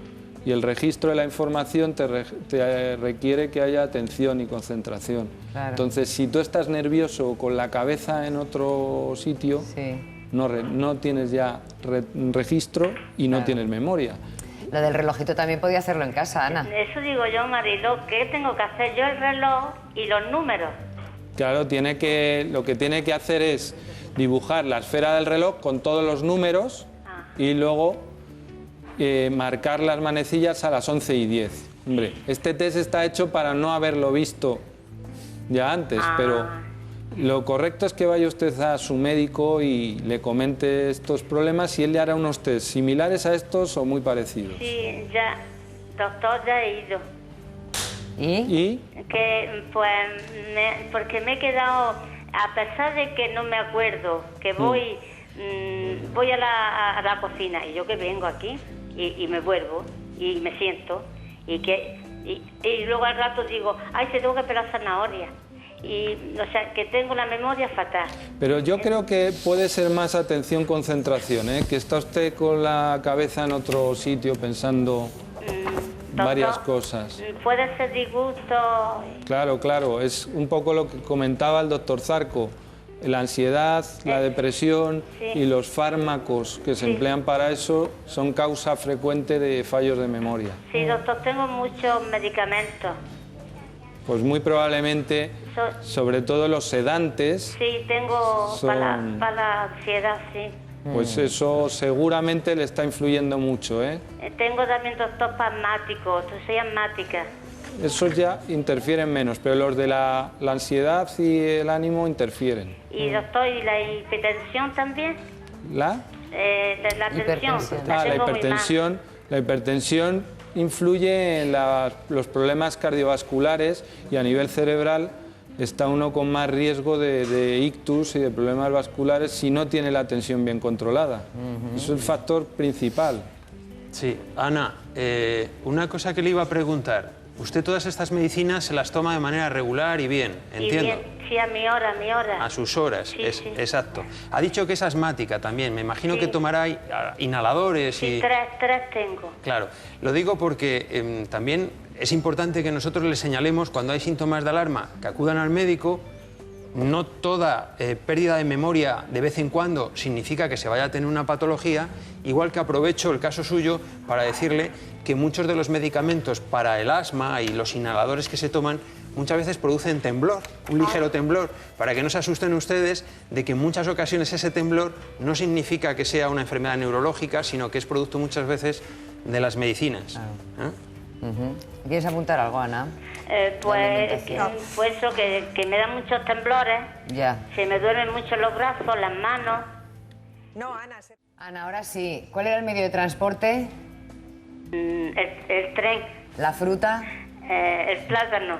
y el registro de la información te requiere que haya atención y concentración. Claro. Entonces, si tú estás nervioso con la cabeza en otro sitio, no tienes ya registro y no tienes memoria. Lo del relojito también podía hacerlo en casa, Ana. Eso digo yo, Marilo, ¿qué tengo que hacer yo? El reloj y los números. Claro, lo que tiene que hacer es dibujar la esfera del reloj con todos los números y luego marcar las manecillas a las 11:10. Hombre, este test está hecho para no haberlo visto ya antes, pero lo correcto es que vaya usted a su médico y le comente estos problemas, y él le hará unos test similares a estos o muy parecidos. Sí, ya, doctor, ya he ido. ¿Y? Que, pues, porque me he quedado, a pesar de que no me acuerdo, que voy a la cocina, y yo que vengo aquí, y me vuelvo, y me siento, y luego al rato digo, se tengo que pelar zanahoria. O sea, que tengo la memoria fatal. Pero yo creo que puede ser más atención-concentración, que está usted con la cabeza en otro sitio pensando varias cosas. Puede ser disgusto. Claro, es un poco lo que comentaba el doctor Zarco. La ansiedad, la depresión y los fármacos que se emplean para eso son causa frecuente de fallos de memoria. Sí, doctor, tengo muchos medicamentos. Pues muy probablemente, sobre todo los sedantes. Sí, tengo para la ansiedad, sí. Pues eso seguramente le está influyendo mucho, Tengo también, doctor, asmático, soy asmática. Esos ya interfieren menos, pero los de la ansiedad y el ánimo interfieren. Y doctor, ¿y la hipertensión también? ¿La? La tensión. La hipertensión influye en los problemas cardiovasculares y a nivel cerebral está uno con más riesgo de ictus y de problemas vasculares si no tiene la tensión bien controlada. Eso es el factor principal. Sí, Ana, una cosa que le iba a preguntar. Usted todas estas medicinas se las toma de manera regular y bien, entiendo. Y bien, sí, a mi hora. A sus horas, Sí, sí. Exacto. Ha dicho que es asmática también. Me imagino que tomará inhaladores Sí, y... tres tengo. Claro, lo digo porque también es importante que nosotros les señalemos cuando hay síntomas de alarma que acudan al médico. No toda pérdida de memoria de vez en cuando significa que se vaya a tener una patología, igual que aprovecho el caso suyo para decirle que muchos de los medicamentos para el asma y los inhaladores que se toman muchas veces producen temblor, un ligero temblor, para que no se asusten ustedes de que en muchas ocasiones ese temblor no significa que sea una enfermedad neurológica, sino que es producto muchas veces de las medicinas. ¿Quieres apuntar algo, Ana? Pues eso, que me dan muchos temblores, Ya. se me duermen mucho los brazos, las manos. No, Ana. Ana, ahora sí. ¿Cuál era el medio de transporte? El tren. ¿La fruta? El plátano.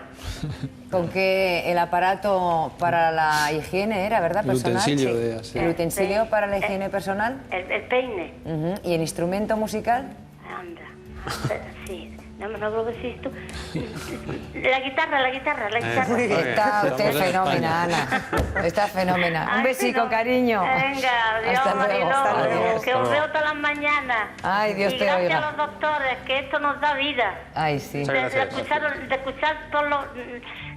¿Con qué el aparato para la higiene era, verdad, El personal? utensilio Sí. de así. ¿El utensilio para la higiene personal? El peine. ¿Y el instrumento musical? Anda. Sí. No creo que sí esto. La guitarra. Está usted fenómena, Ana. Está fenómena. Un besico, cariño. Venga, adiós, Hasta luego. Mariló, Hasta luego. que os veo todas las mañanas. Ay, Dios y te gracias oiga. a los doctores, que esto nos da vida. Ay, sí. De escuchar todos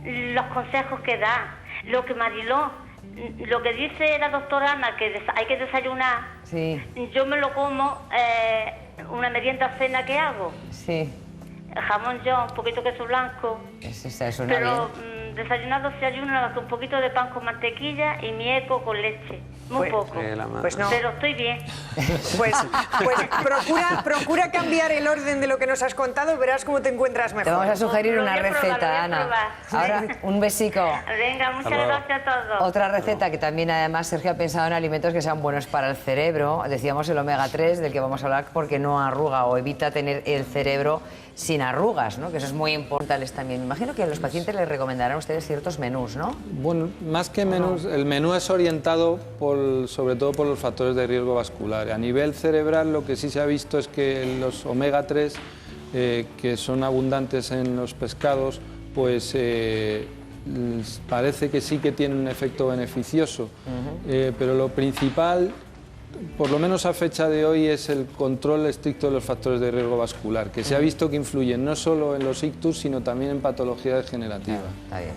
los consejos que da. Lo que Mariló, lo que dice la doctora Ana, que hay que desayunar, Sí, yo me lo como una merienda cena que hago. sí. Jamón yo, un poquito de queso blanco. Eso suena Pero bien. desayunado se ayuna con un poquito de pan con mantequilla y miel con leche. Muy poco. Pues no. Pero estoy bien. Pues procura cambiar el orden de lo que nos has contado, verás cómo te encuentras mejor. Te vamos a sugerir Lo una voy a probar, receta, lo voy a Ana. probar. Ahora, un besico. Venga, muchas gracias a todos. Otra receta que también, además, Sergio ha pensado en alimentos que sean buenos para el cerebro. Decíamos el omega 3, del que vamos a hablar, porque no arruga o evita tener el cerebro sin arrugas, ¿no? Que eso es muy importante también. Me imagino que a los pacientes les recomendarán a ustedes ciertos menús, ¿no? Bueno, más que menús, el menú es orientado sobre todo por los factores de riesgo vascular. A nivel cerebral, lo que sí se ha visto es que los omega 3, que son abundantes en los pescados, pues parece que sí que tienen un efecto beneficioso. Pero lo principal, por lo menos a fecha de hoy, es el control estricto de los factores de riesgo vascular, que se ha visto que influyen no solo en los ictus, sino también en patología degenerativa. Está bien.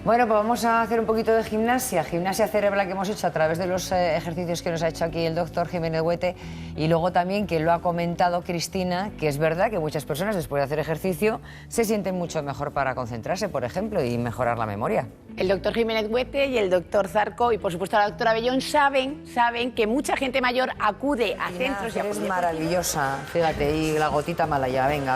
Bueno, pues vamos a hacer un poquito de gimnasia cerebral que hemos hecho a través de los ejercicios que nos ha hecho aquí el doctor Jiménez Huete, y luego también que lo ha comentado Cristina, que es verdad que muchas personas después de hacer ejercicio se sienten mucho mejor para concentrarse, por ejemplo, y mejorar la memoria. El doctor Jiménez Huete y el doctor Zarco y por supuesto la doctora Bellón saben que mucha gente mayor acude a centros y Es maravillosa, fíjate, y la gotita mala ya, venga,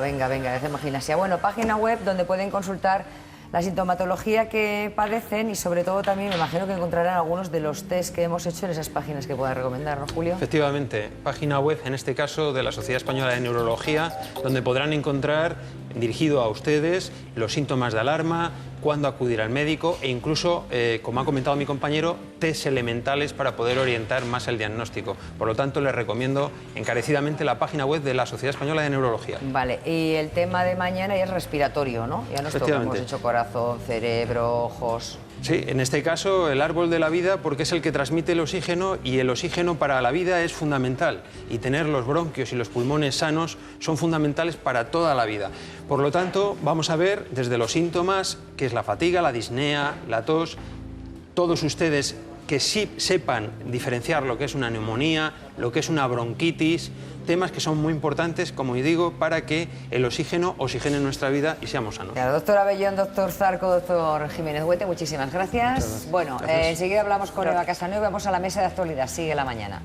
hacemos gimnasia. Bueno, página web donde pueden consultar la sintomatología que padecen y sobre todo también me imagino que encontrarán algunos de los test que hemos hecho en esas páginas que puedan recomendar, ¿no, Julio? Efectivamente, página web, en este caso de la Sociedad Española de Neurología, donde podrán encontrar, dirigido a ustedes, los síntomas de alarma, cuándo acudir al médico e incluso, como ha comentado mi compañero, test elementales para poder orientar más el diagnóstico. Por lo tanto, les recomiendo encarecidamente la página web de la Sociedad Española de Neurología. Vale, y el tema de mañana ya es respiratorio, ¿no? Ya nos toca, hemos hecho corazón, cerebro, ojos... Sí, en este caso el árbol de la vida, porque es el que transmite el oxígeno y el oxígeno para la vida es fundamental, y tener los bronquios y los pulmones sanos son fundamentales para toda la vida. Por lo tanto, vamos a ver desde los síntomas, que es la fatiga, la disnea, la tos, todos ustedes que sí sepan diferenciar lo que es una neumonía, lo que es una bronquitis, temas que son muy importantes, como digo, para que el oxígeno oxigene nuestra vida y seamos sanos. Claro, doctora Bellón, doctor Zarco, doctor Jiménez Huete, muchísimas gracias. Bueno, enseguida hablamos con Eva Casanova y vamos a la mesa de actualidad. Sigue la mañana.